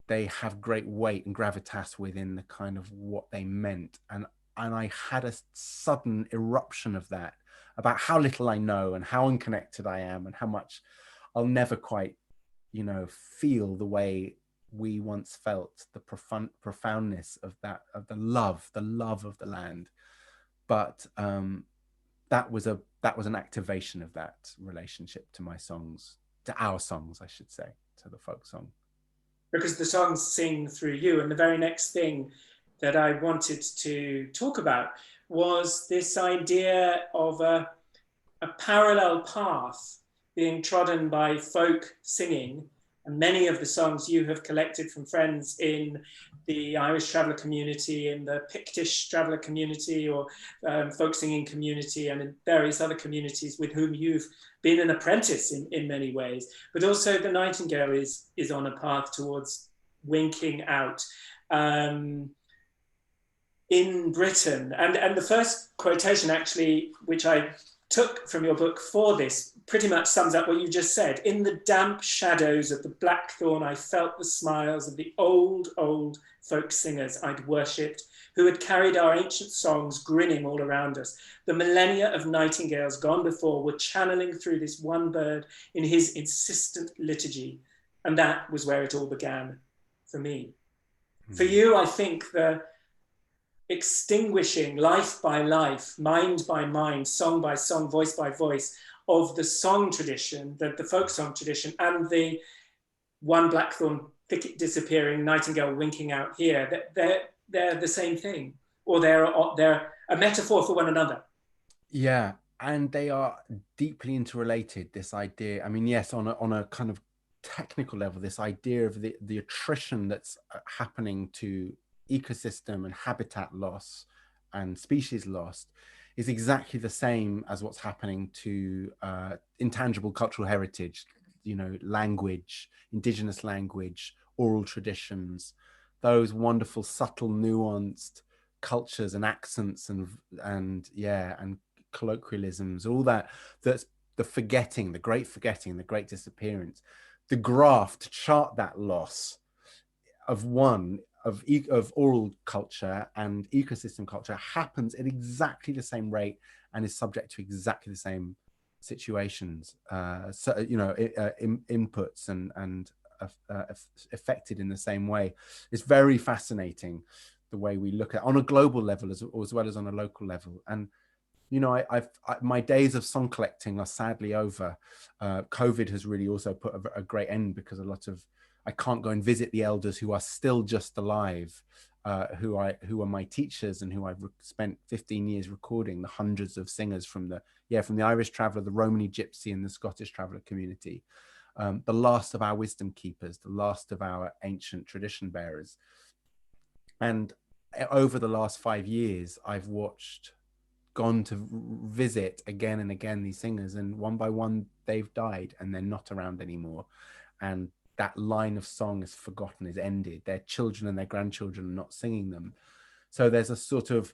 they have great weight and gravitas within the kind of what they meant. And I had a sudden eruption of that, about how little I know and how unconnected I am, and how much I'll never quite, you know, feel the way we once felt, the profoundness of that, of the love of the land. But that was an activation of that relationship to my songs, to our songs, I should say, to the folk song. Because the songs sing through you. And the very next thing that I wanted to talk about was this idea of a parallel path being trodden by folk singing. And many of the songs you have collected from friends in the Irish traveller community, in the Pictish traveller community, or folk singing community, and in various other communities with whom you've been an apprentice in many ways. But also the Nightingale is on a path towards winking out in Britain. And the first quotation, actually, which I took from your book for this, pretty much sums up what you just said. In the damp shadows of the blackthorn, I felt the smiles of the old folk singers I'd worshipped, who had carried our ancient songs grinning all around us. The millennia of nightingales gone before were channeling through this one bird in his insistent liturgy. And that was where it all began for me. For you, I think the extinguishing life by life, mind by mind, song by song, voice by voice of the song tradition, the folk song tradition, and the one blackthorn thicket disappearing, nightingale winking out here, they're the same thing, or they're a metaphor for one another. Yeah, and they are deeply interrelated, this idea. I mean, yes, on a kind of technical level, this idea of the attrition that's happening to ecosystem and habitat loss and species loss is exactly the same as what's happening to intangible cultural heritage, you know, language, indigenous language, oral traditions, those wonderful, subtle, nuanced cultures and accents and colloquialisms, all that's the forgetting, the great disappearance. The graph to chart that loss of oral culture and ecosystem culture happens at exactly the same rate and is subject to exactly the same situations, so, you know, inputs and affected in the same way. It's very fascinating the way we look at it on a global level as well as on a local level. And, you know, my days of song collecting are sadly over. COVID has really also put a great end, because I can't go and visit the elders who are still just alive, who are my teachers and who I've spent 15 years recording, the hundreds of singers from the Irish traveller, the Romany Gypsy and the Scottish traveller community, the last of our wisdom keepers, the last of our ancient tradition bearers. And over the last 5 years, I've watched gone to visit again and again these singers, and one by one they've died and they're not around anymore, and that line of song is forgotten, is ended. Their children and their grandchildren are not singing them. So there's a sort of,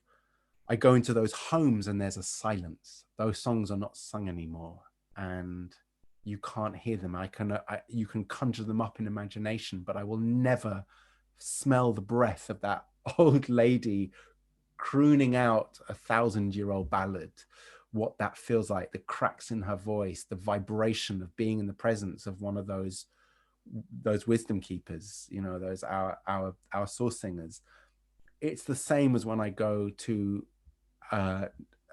I go into those homes and there's a silence. Those songs are not sung anymore, and you can't hear them. You can conjure them up in imagination, but I will never smell the breath of that old lady crooning out a 1,000-year-old ballad. What that feels like, the cracks in her voice, the vibration of being in the presence of one of those wisdom keepers, you know, those our source singers. It's the same as when I go to a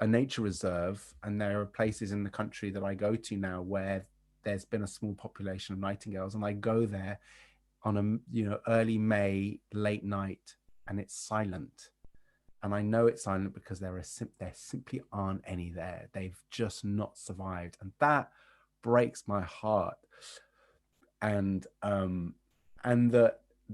nature reserve, and there are places in the country that I go to now where there's been a small population of nightingales, and I go there on a early May late night, and it's silent, and I know it's silent because there simply aren't any there. They've just not survived, and that breaks my heart. And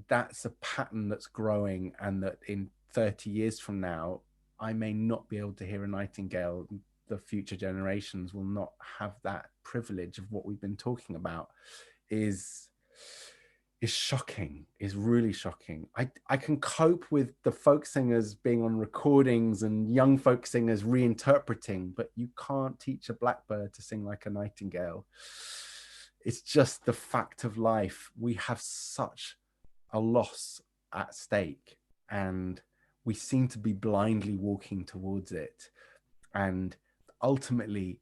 that's a pattern that's growing, and that in 30 years from now, I may not be able to hear a nightingale. The future generations will not have that privilege of what we've been talking about. Is shocking, is really shocking. I can cope with the folk singers being on recordings and young folk singers reinterpreting, but you can't teach a blackbird to sing like a nightingale. It's just the fact of life. We have such a loss at stake, and we seem to be blindly walking towards it. And ultimately,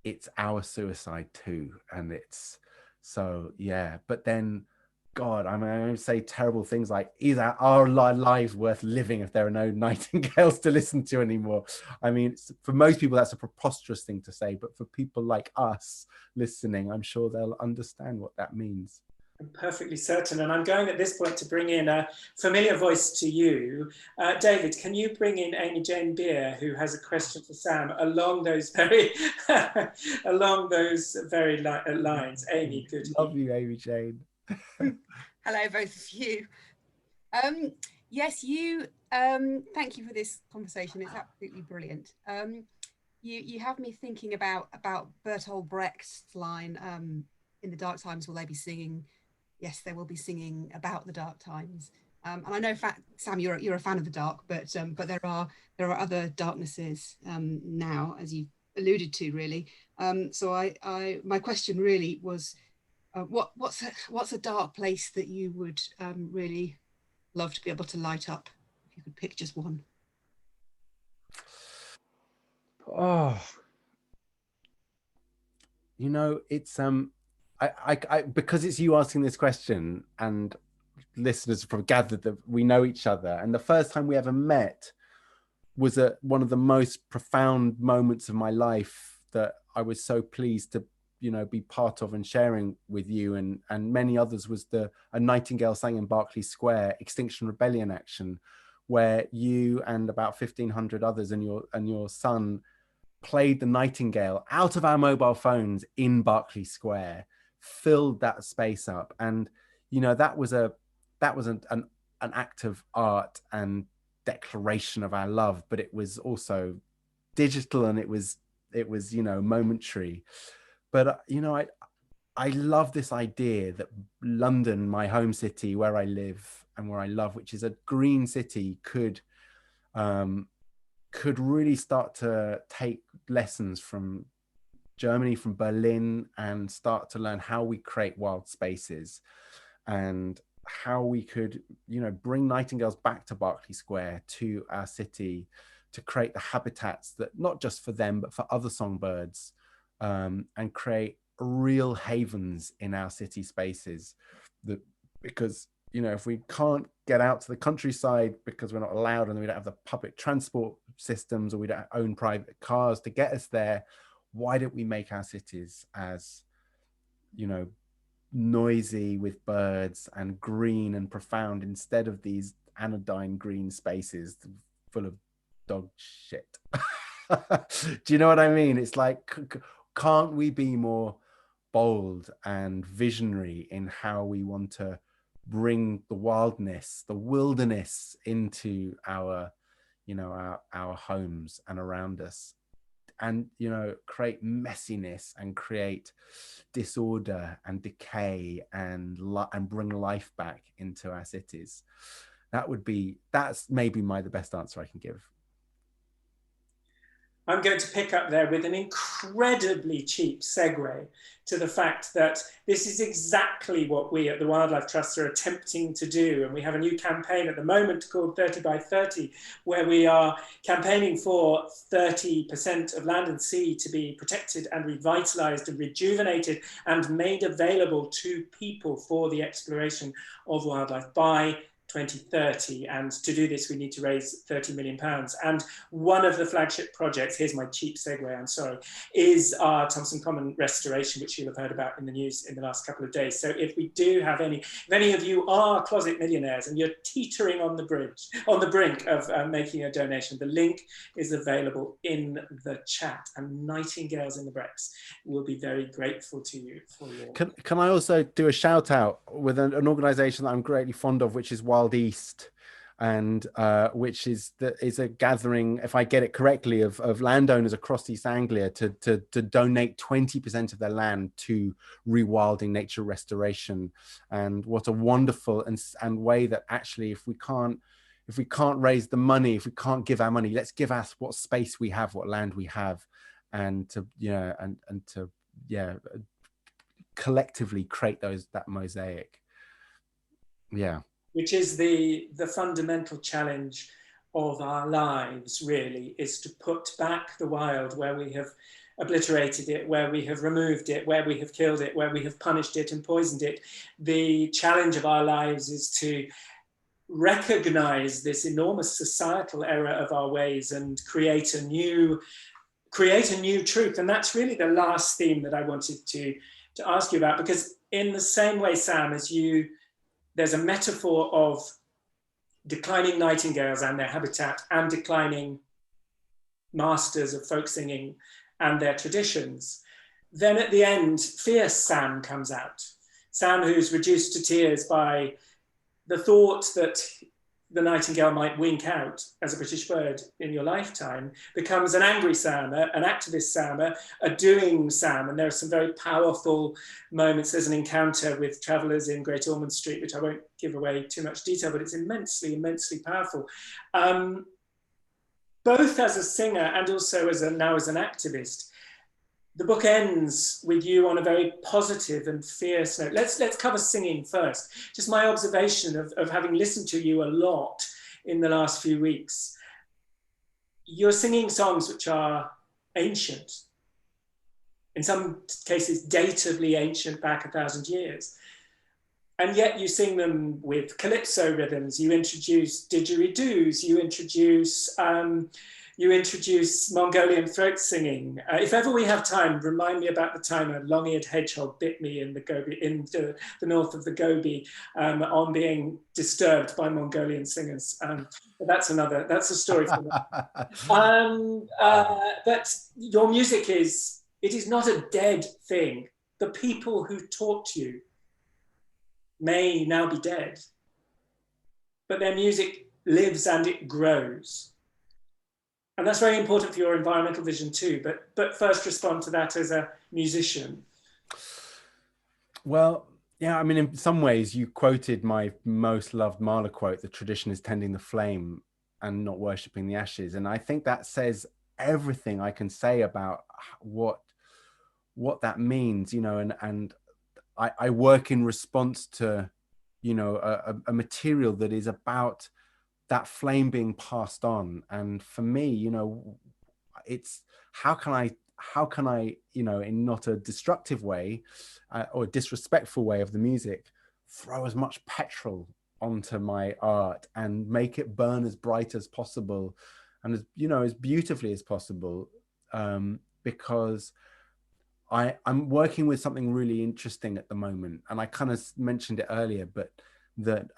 it's our suicide too. And it's so, yeah. But then, God, I mean, I would say terrible things like, is our lives worth living if there are no nightingales to listen to anymore? I mean, for most people, that's a preposterous thing to say. But for people like us listening, I'm sure they'll understand what that means. I'm perfectly certain. And I'm going at this point to bring in a familiar voice to you. David, can you bring in Amy Jane Beer, who has a question for Sam along those very, lines? Amy, good evening. Love you, Amy Jane. Hello, both of you. Yes, you. Thank you for this conversation. It's absolutely brilliant. You have me thinking about Bertolt Brecht's line, "In the dark times will they be singing? Yes, they will be singing about the dark times." And I know, Sam, you're a fan of the dark, but there are other darknesses now, as you alluded to, really. So my question really was, what's a dark place that you would really love to be able to light up, if you could pick just one? Oh, you know, it's I because it's you asking this question, and listeners have probably gathered that we know each other, and the first time we ever met was at one of the most profound moments of my life that I was so pleased to, you know, be part of and sharing with you and many others, was a Nightingale sang in Berkeley Square Extinction Rebellion action, where you and about 1,500 others and your son played the Nightingale out of our mobile phones in Berkeley Square, filled that space up. And, you know, that was an act of art and declaration of our love, but it was also digital, and it was, you know, momentary. But, you know, I love this idea that London, my home city, where I live and where I love, which is a green city, could really start to take lessons from Germany, from Berlin, and start to learn how we create wild spaces, and how we could, you know, bring nightingales back to Berkeley Square, to our city, to create the habitats that not just for them, but for other songbirds, and create real havens in our city spaces. Because, you know, if we can't get out to the countryside because we're not allowed, and we don't have the public transport systems, or we don't own private cars to get us there, why don't we make our cities as, you know, noisy with birds and green and profound, instead of these anodyne green spaces full of dog shit? Do you know what I mean? It's like, can't we be more bold and visionary in how we want to bring the wildness, the wilderness, into our, you know, our homes and around us, and, you know, create messiness and create disorder and decay and bring life back into our cities. That's maybe the best answer I can give. I'm going to pick up there with an incredibly cheap segue to the fact that this is exactly what we at the Wildlife Trust are attempting to do. And we have a new campaign at the moment called 30 by 30, where we are campaigning for 30% of land and sea to be protected and revitalized and rejuvenated and made available to people for the exploration of wildlife by 2030. And to do this, we need to raise £30 million. And one of the flagship projects, here's my cheap segue, I'm sorry, is our Thompson Common restoration, which you'll have heard about in the news in the last couple of days. So if we do have if any of you are closet millionaires and you're teetering on the brink of making a donation, the link is available in the chat, and Nightingales in the Breaks will be very grateful to you for your... Can I also do a shout out with an organization that I'm greatly fond of, which is Wild East, and which is a gathering, if I get it correctly, of landowners across East Anglia to donate 20% of their land to rewilding, nature restoration. And what a wonderful and way that actually, if we can't raise the money, if we can't give our money, let's give us what space we have, what land we have, and to collectively create that mosaic. Yeah. Which is the fundamental challenge of our lives, really, is to put back the wild where we have obliterated it, where we have removed it, where we have killed it, where we have punished it and poisoned it. The challenge of our lives is to recognize this enormous societal error of our ways and create a new truth. And that's really the last theme that I wanted to ask you about, because in the same way, Sam, as you, there's a metaphor of declining nightingales and their habitat and declining masters of folk singing and their traditions. Then at the end, fierce Sam comes out. Sam, who's reduced to tears by the thought that the nightingale might wink out as a British bird in your lifetime, becomes an angry Sam, an activist Sam, a doing Sam. And there are some very powerful moments. There's an encounter with travellers in Great Ormond Street, which I won't give away too much detail, but it's immensely, immensely powerful. Both as a singer and also now as an activist. The book ends with you on a very positive and fierce note. Let's cover singing first. Just my observation of having listened to you a lot in the last few weeks. You're singing songs which are ancient, in some cases datively ancient, back 1,000 years. And yet you sing them with calypso rhythms. You introduce didgeridoos, you introduce Mongolian throat singing. If ever we have time, remind me about the time a long-eared hedgehog bit me in the Gobi, in the north of the Gobi, on being disturbed by Mongolian singers. But that's a story for that. But your music it is not a dead thing. The people who taught you may now be dead, but their music lives and it grows. And that's very important for your environmental vision too. But first respond to that as a musician. Well, yeah, I mean, in some ways you quoted my most loved Mahler quote, "The tradition is tending the flame and not worshipping the ashes." And I think that says everything I can say about what that means, you know, and I work in response to, you know, a material that is about that flame being passed on. And for me, you know, it's how can I, you know, in not a destructive way or a disrespectful way of the music, throw as much petrol onto my art and make it burn as bright as possible and as, you know, as beautifully as possible, because I'm working with something really interesting at the moment. And I kind of mentioned it earlier, but that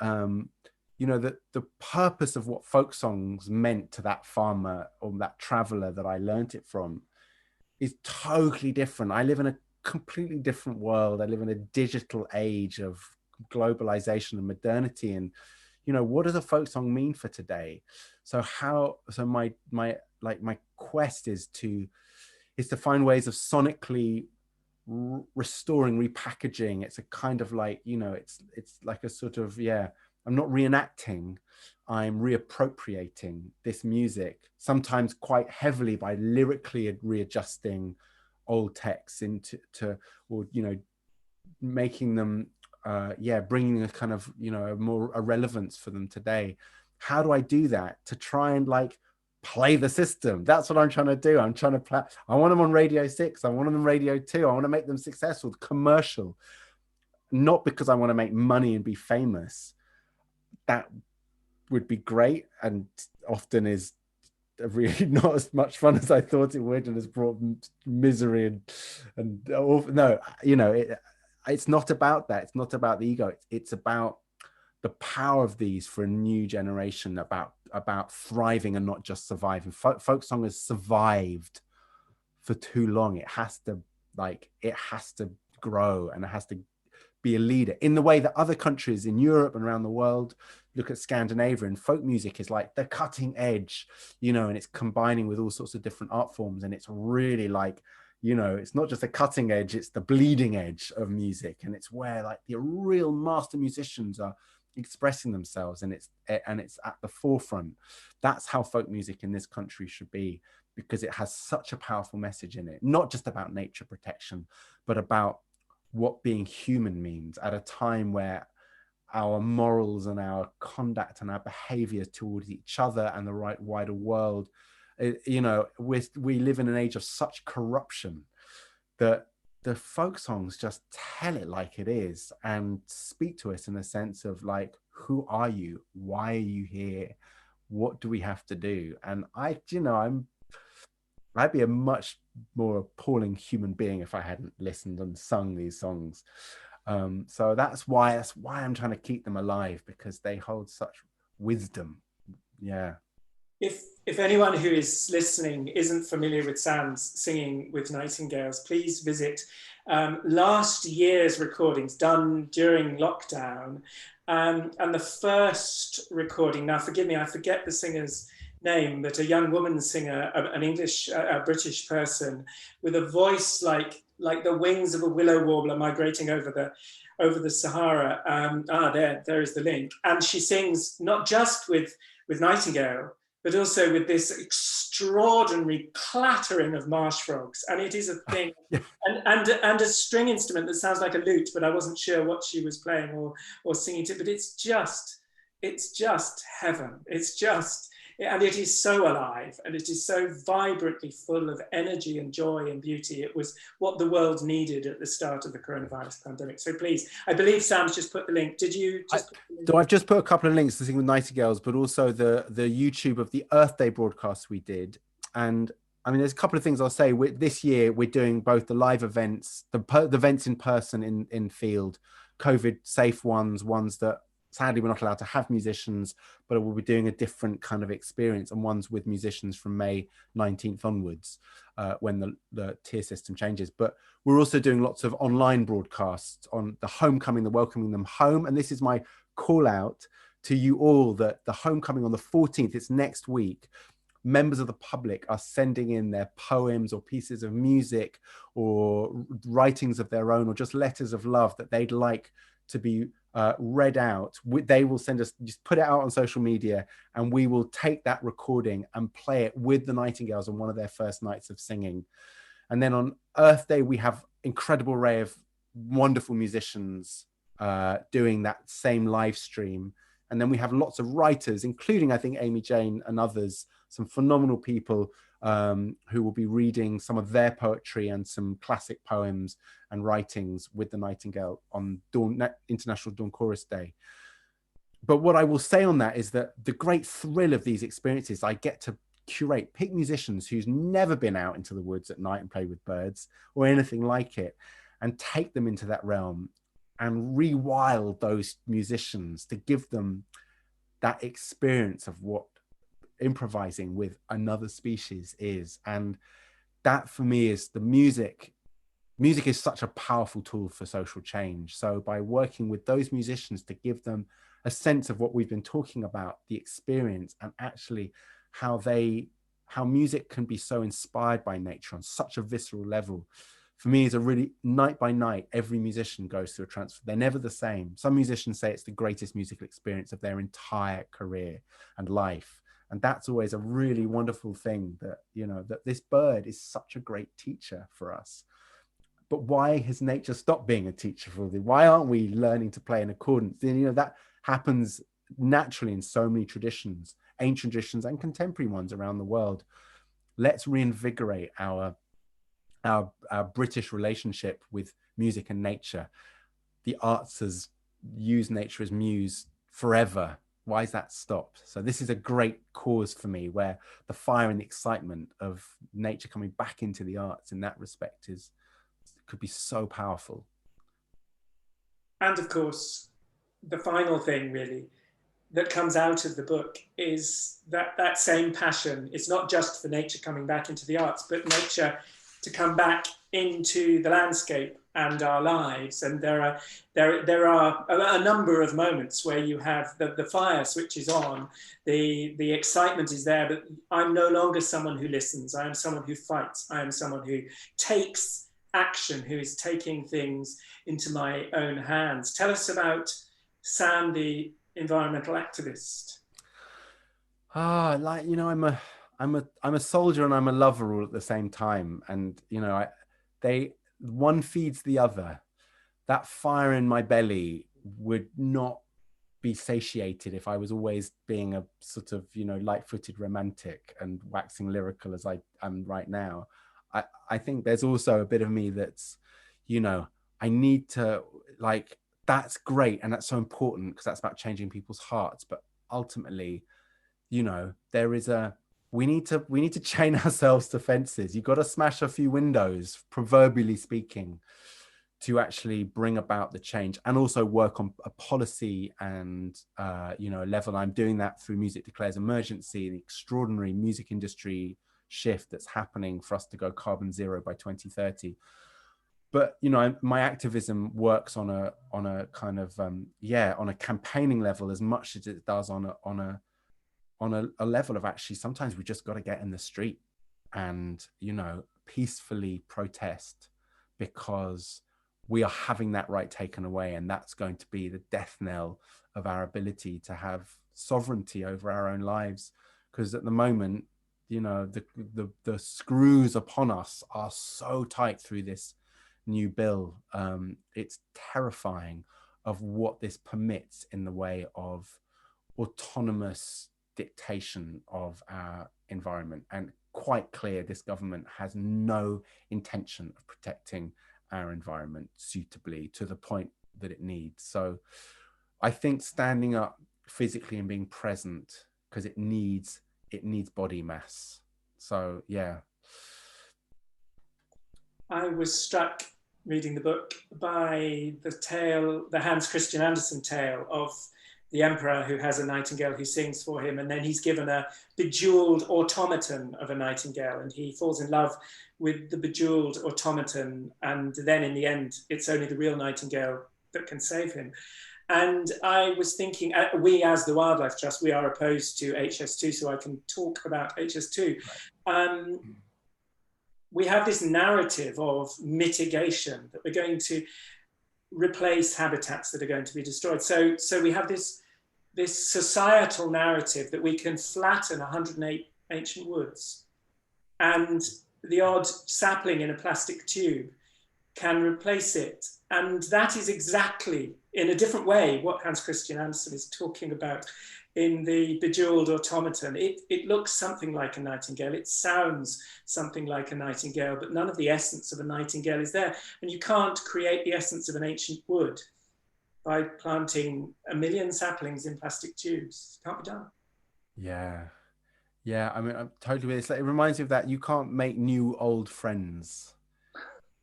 you know, that the purpose of what folk songs meant to that farmer or that traveler that I learnt it from is totally different. I live in a completely different world. I live in a digital age of globalization and modernity. And, you know, what does a folk song mean for today? So my quest is to find ways of sonically restoring, repackaging. It's a kind of like, you know, it's like a sort of, yeah, I'm not reenacting, I'm reappropriating this music, sometimes quite heavily by lyrically readjusting old texts into or, you know, making them bringing a kind of, you know, a relevance for them today. How do I do that to try and like play the system? That's what I'm trying to do. I'm trying to play. I want them on Radio 6. I want them on Radio 2. I want to make them successful, commercial, not because I want to make money and be famous. That would be great, and often is really not as much fun as I thought it would, and has brought misery and no, you know, it's not about that. It's not about the ego. It's about the power of these for a new generation, about thriving and not just surviving. Folk song has survived for too long. It has to grow, and it has to be a leader in the way that other countries in Europe and around the world. Look at Scandinavia, and folk music is like the cutting edge, you know, and it's combining with all sorts of different art forms, and it's really like, you know, it's not just a cutting edge, it's the bleeding edge of music, and it's where like the real master musicians are expressing themselves, and it's at the forefront. That's how folk music in this country should be, because it has such a powerful message in it, not just about nature protection, but about what being human means at a time where our morals and our conduct and our behavior towards each other and the wider world, you know, we live in an age of such corruption that the folk songs just tell it like it is and speak to us in a sense of like, who are you? Why are you here? What do we have to do? And I'd be a much more appalling human being if I hadn't listened and sung these songs. So that's why I'm trying to keep them alive, because they hold such wisdom. Yeah. If anyone who is listening isn't familiar with Sam's singing with nightingales, please visit last year's recordings done during lockdown. And the first recording, now forgive me, I forget the singer's name, but a young woman singer, an English, a British person, with a voice like the wings of a willow warbler migrating over the Sahara. There is the link. And she sings not just with Nightingale, but also with this extraordinary clattering of marsh frogs. And it is a thing, and a string instrument that sounds like a lute, but I wasn't sure what she was playing or singing to, but it's just heaven. And it is so alive, and it is so vibrantly full of energy and joy and beauty. It was what the world needed at the start of the coronavirus pandemic. So please, I believe Sam's just put the link. Did you just put the link? So I've just put a couple of links to sing with nightingales, but also the YouTube of the Earth Day broadcast we did. And I mean, there's a couple of things I'll say. This year, we're doing both the live events, the events in person in field, COVID safe ones that sadly we're not allowed to have musicians, but we'll be doing a different kind of experience, and ones with musicians from May 19th onwards, when the tier system changes. But we're also doing lots of online broadcasts on the homecoming, the welcoming them home. And this is my call out to you all, that the homecoming on the 14th, it's next week, members of the public are sending in their poems or pieces of music or writings of their own, or just letters of love that they'd like to be read out. They will send us, just put it out on social media, and we will take that recording and play it with the Nightingales on one of their first nights of singing. And then on Earth Day, we have incredible array of wonderful musicians doing that same live stream. And then we have lots of writers, including, I think, Amy Jane and others, some phenomenal people who will be reading some of their poetry and some classic poems and writings with the Nightingale on International Dawn Chorus Day. But what I will say on that is that the great thrill of these experiences, I get to pick musicians who's never been out into the woods at night and play with birds or anything like it, and take them into that realm and rewild those musicians to give them that experience of what improvising with another species is. And that for me is the music is such a powerful tool for social change. So by working with those musicians to give them a sense of what we've been talking about, the experience, and actually how music can be so inspired by nature on such a visceral level. For me, is a really, night by night, every musician goes through a transfer. They're never the same. Some musicians say it's the greatest musical experience of their entire career and life. And that's always a really wonderful thing, that, you know, that this bird is such a great teacher for us. But why has nature stopped being a teacher for us? Why aren't we learning to play in accordance? And, you know, that happens naturally in so many traditions, ancient traditions and contemporary ones around the world. Let's reinvigorate our British relationship with music and nature. The arts has used nature as muse forever. Why is that stopped? So this is a great cause for me, where the fire and the excitement of nature coming back into the arts in that respect could be so powerful. And of course, the final thing really that comes out of the book is that same passion. It's not just for nature coming back into the arts, but nature to come back into the landscape and our lives. And there are a number of moments where you have the fire switches on, the excitement is there, but I'm no longer someone who listens. I am someone who fights. I am someone who takes action, who is taking things into my own hands. Tell us about Sam, the environmental activist. Like, you know, I'm a soldier and I'm a lover all at the same time. And, you know, one feeds the other. That fire in my belly would not be satiated if I was always being a sort of, you know, light-footed romantic and waxing lyrical as I am right now. I think there's also a bit of me that's, you know, I need to, like, that's great and that's so important because that's about changing people's hearts. But ultimately, you know, we need to chain ourselves to fences. You've got to smash a few windows, proverbially speaking, to actually bring about the change, and also work on a policy and, you know, level. I'm doing that through Music Declares Emergency, the extraordinary music industry shift that's happening for us to go carbon zero by 2030. But, you know, my activism works on a kind of, on a campaigning level as much as it does on a level of actually, sometimes we just got to get in the street and, you know, peacefully protest, because we are having that right taken away, and that's going to be the death knell of our ability to have sovereignty over our own lives. Because at the moment, you know, the screws upon us are so tight through this new bill. It's terrifying of what this permits in the way of autonomous dictation of our environment. And quite clear, this government has no intention of protecting our environment suitably to the point that it needs. So I think standing up physically and being present, because it needs body mass. So yeah. I was struck reading the book by the Hans Christian Andersen tale of the emperor who has a nightingale who sings for him, and then he's given a bejeweled automaton of a nightingale, and he falls in love with the bejeweled automaton, and then in the end it's only the real nightingale that can save him. And I was thinking, we as the Wildlife Trust, we are opposed to HS2, so I can talk about HS2. Right. We have this narrative of mitigation, that we're going to replace habitats that are going to be destroyed. So we have this societal narrative that we can flatten 108 ancient woods, and the odd sapling in a plastic tube can replace it. And that is exactly, in a different way, what Hans Christian Andersen is talking about in the bejeweled automaton. It looks something like a nightingale, it sounds something like a nightingale, but none of the essence of a nightingale is there. And you can't create the essence of an ancient wood by planting 1 million saplings in plastic tubes. It can't be done. Yeah, I mean, I'm totally with it. It reminds me of that, you can't make new old friends.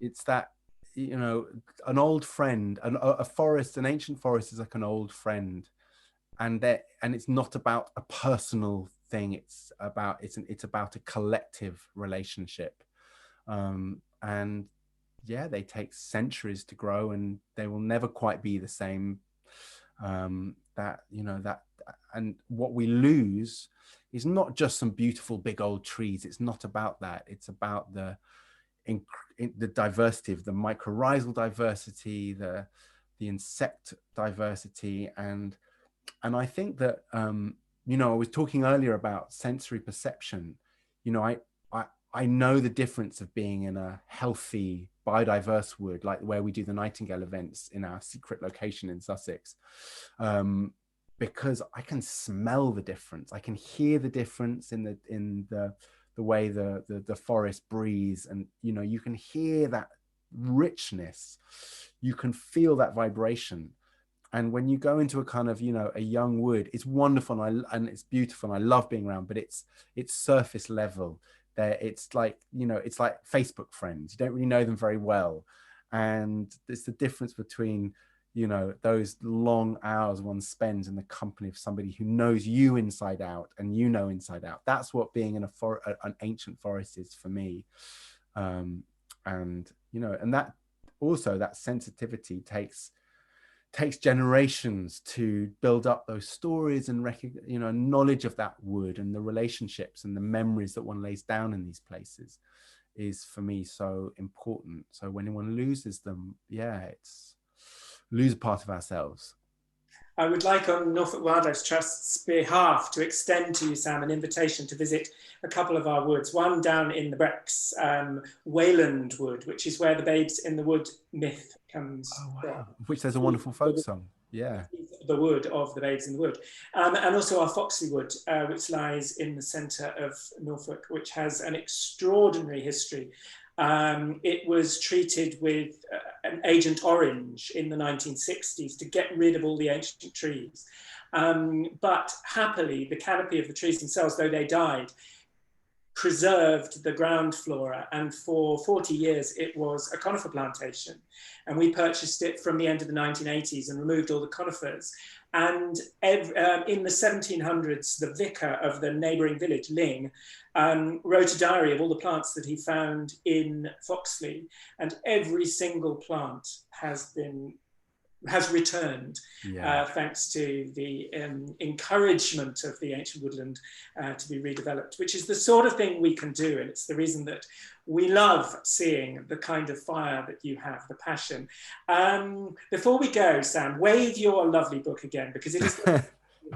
It's that, you know, an old friend, a forest, an ancient forest is like an old friend. And it's not about a personal thing. It's about a collective relationship, and yeah, they take centuries to grow, and they will never quite be the same. that, you know, that, and what we lose is not just some beautiful big old trees. It's not about that. It's about the diversity of the mycorrhizal diversity, the insect diversity, and I think that you know, I was talking earlier about sensory perception. You know, I know the difference of being in a healthy biodiverse wood, like where we do the Nightingale events in our secret location in Sussex, because I can smell the difference. I can hear the difference in the way the forest breathes, and you know, you can hear that richness, you can feel that vibration. And when you go into a kind of, you know, a young wood, it's wonderful and it's beautiful and I love being around, but it's surface level. There, it's like, you know, it's like Facebook friends. You don't really know them very well, and it's the difference between, you know, those long hours one spends in the company of somebody who knows you inside out and you know inside out. That's what being in an ancient forest is for me. And you know, and that also, that sensitivity takes generations to build up those stories and you know, knowledge of that wood, and the relationships and the memories that one lays down in these places is for me so important. So when one loses them, yeah, it's lose a part of ourselves. I would like, on Norfolk Wildlife Trust's behalf, to extend to you, Sam, an invitation to visit a couple of our woods. One down in the Brecks, Wayland Wood, which is where the Babes in the Wood myth comes from. Which there's a wonderful folk song. Yeah. The wood of the Babes in the Wood. And also our Foxley Wood, which lies in the centre of Norfolk, which has an extraordinary history. It was treated with an Agent Orange in the 1960s to get rid of all the ancient trees. But happily, the canopy of the trees themselves, though they died, preserved the ground flora, and for 40 years it was a conifer plantation, and we purchased it from the end of the 1980s and removed all the conifers. And in the 1700s, the vicar of the neighbouring village, Ling, wrote a diary of all the plants that he found in Foxley, and every single plant has returned, thanks to the encouragement of the ancient woodland to be redeveloped, which is the sort of thing we can do. And it's the reason that we love seeing the kind of fire that you have, the passion. Before we go, Sam, wave your lovely book again, because it is a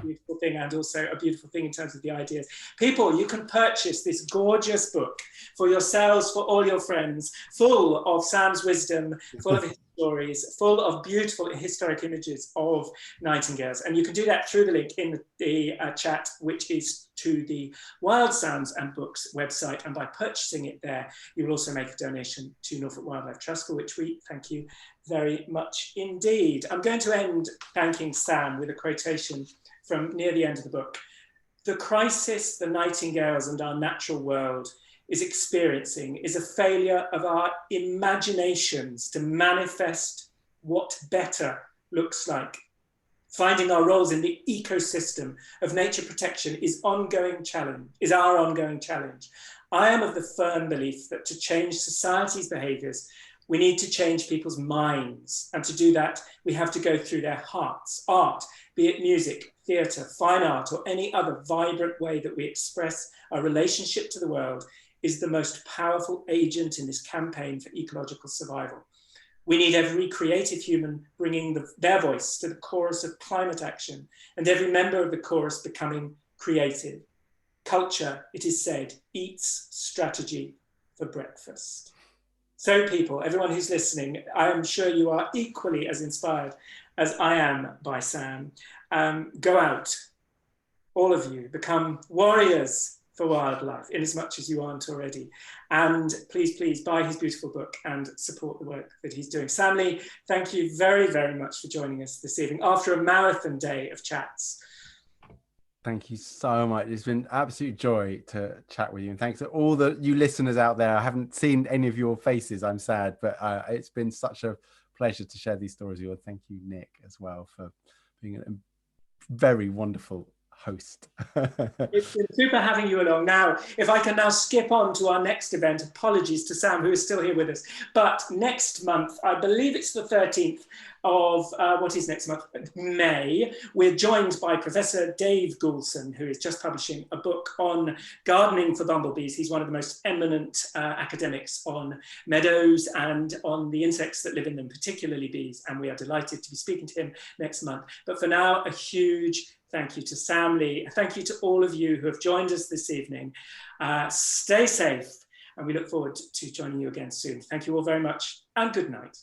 beautiful thing, and also a beautiful thing in terms of the ideas. People, you can purchase this gorgeous book for yourselves, for all your friends, full of Sam's wisdom, full of his stories, full of beautiful historic images of nightingales. And you can do that through the link in the chat, which is to the Wild Sounds and Books website. And by purchasing it there, you will also make a donation to Norfolk Wildlife Trust, for which we thank you very much indeed. I'm going to end thanking Sam with a quotation from near the end of the book. The crisis the nightingales and our natural world is experiencing is a failure of our imaginations to manifest what better looks like. Finding our roles in the ecosystem of nature protection is our ongoing challenge. I am of the firm belief that to change society's behaviours, we need to change people's minds. And to do that, we have to go through their hearts. Art, be it music, theatre, fine art, or any other vibrant way that we express our relationship to the world, is the most powerful agent in this campaign for ecological survival. We need every creative human bringing their voice to the chorus of climate action, and every member of the chorus becoming creative. Culture, it is said, eats strategy for breakfast. So people, everyone who's listening, I am sure you are equally as inspired as I am by Sam. Go out, all of you, become warriors for wildlife, in as much as you aren't already. And please, please buy his beautiful book and support the work that he's doing. Sam Lee, thank you very, very much for joining us this evening after a marathon day of chats. Thank you so much. It's been absolute joy to chat with you. And thanks to all you listeners out there. I haven't seen any of your faces, I'm sad, but it's been such a pleasure to share these stories with you. Thank you, Nick, as well, for being a very wonderful host. It's been super having you along. Now, if I can now skip on to our next event, apologies to Sam, who is still here with us. But next month, I believe it's the 13th of, what is next month? May. We're joined by Professor Dave Goulson, who is just publishing a book on gardening for bumblebees. He's one of the most eminent academics on meadows and on the insects that live in them, particularly bees. And we are delighted to be speaking to him next month. But for now, a huge thank you to Sam Lee. Thank you to all of you who have joined us this evening. Stay safe, and we look forward to joining you again soon. Thank you all very much, and good night.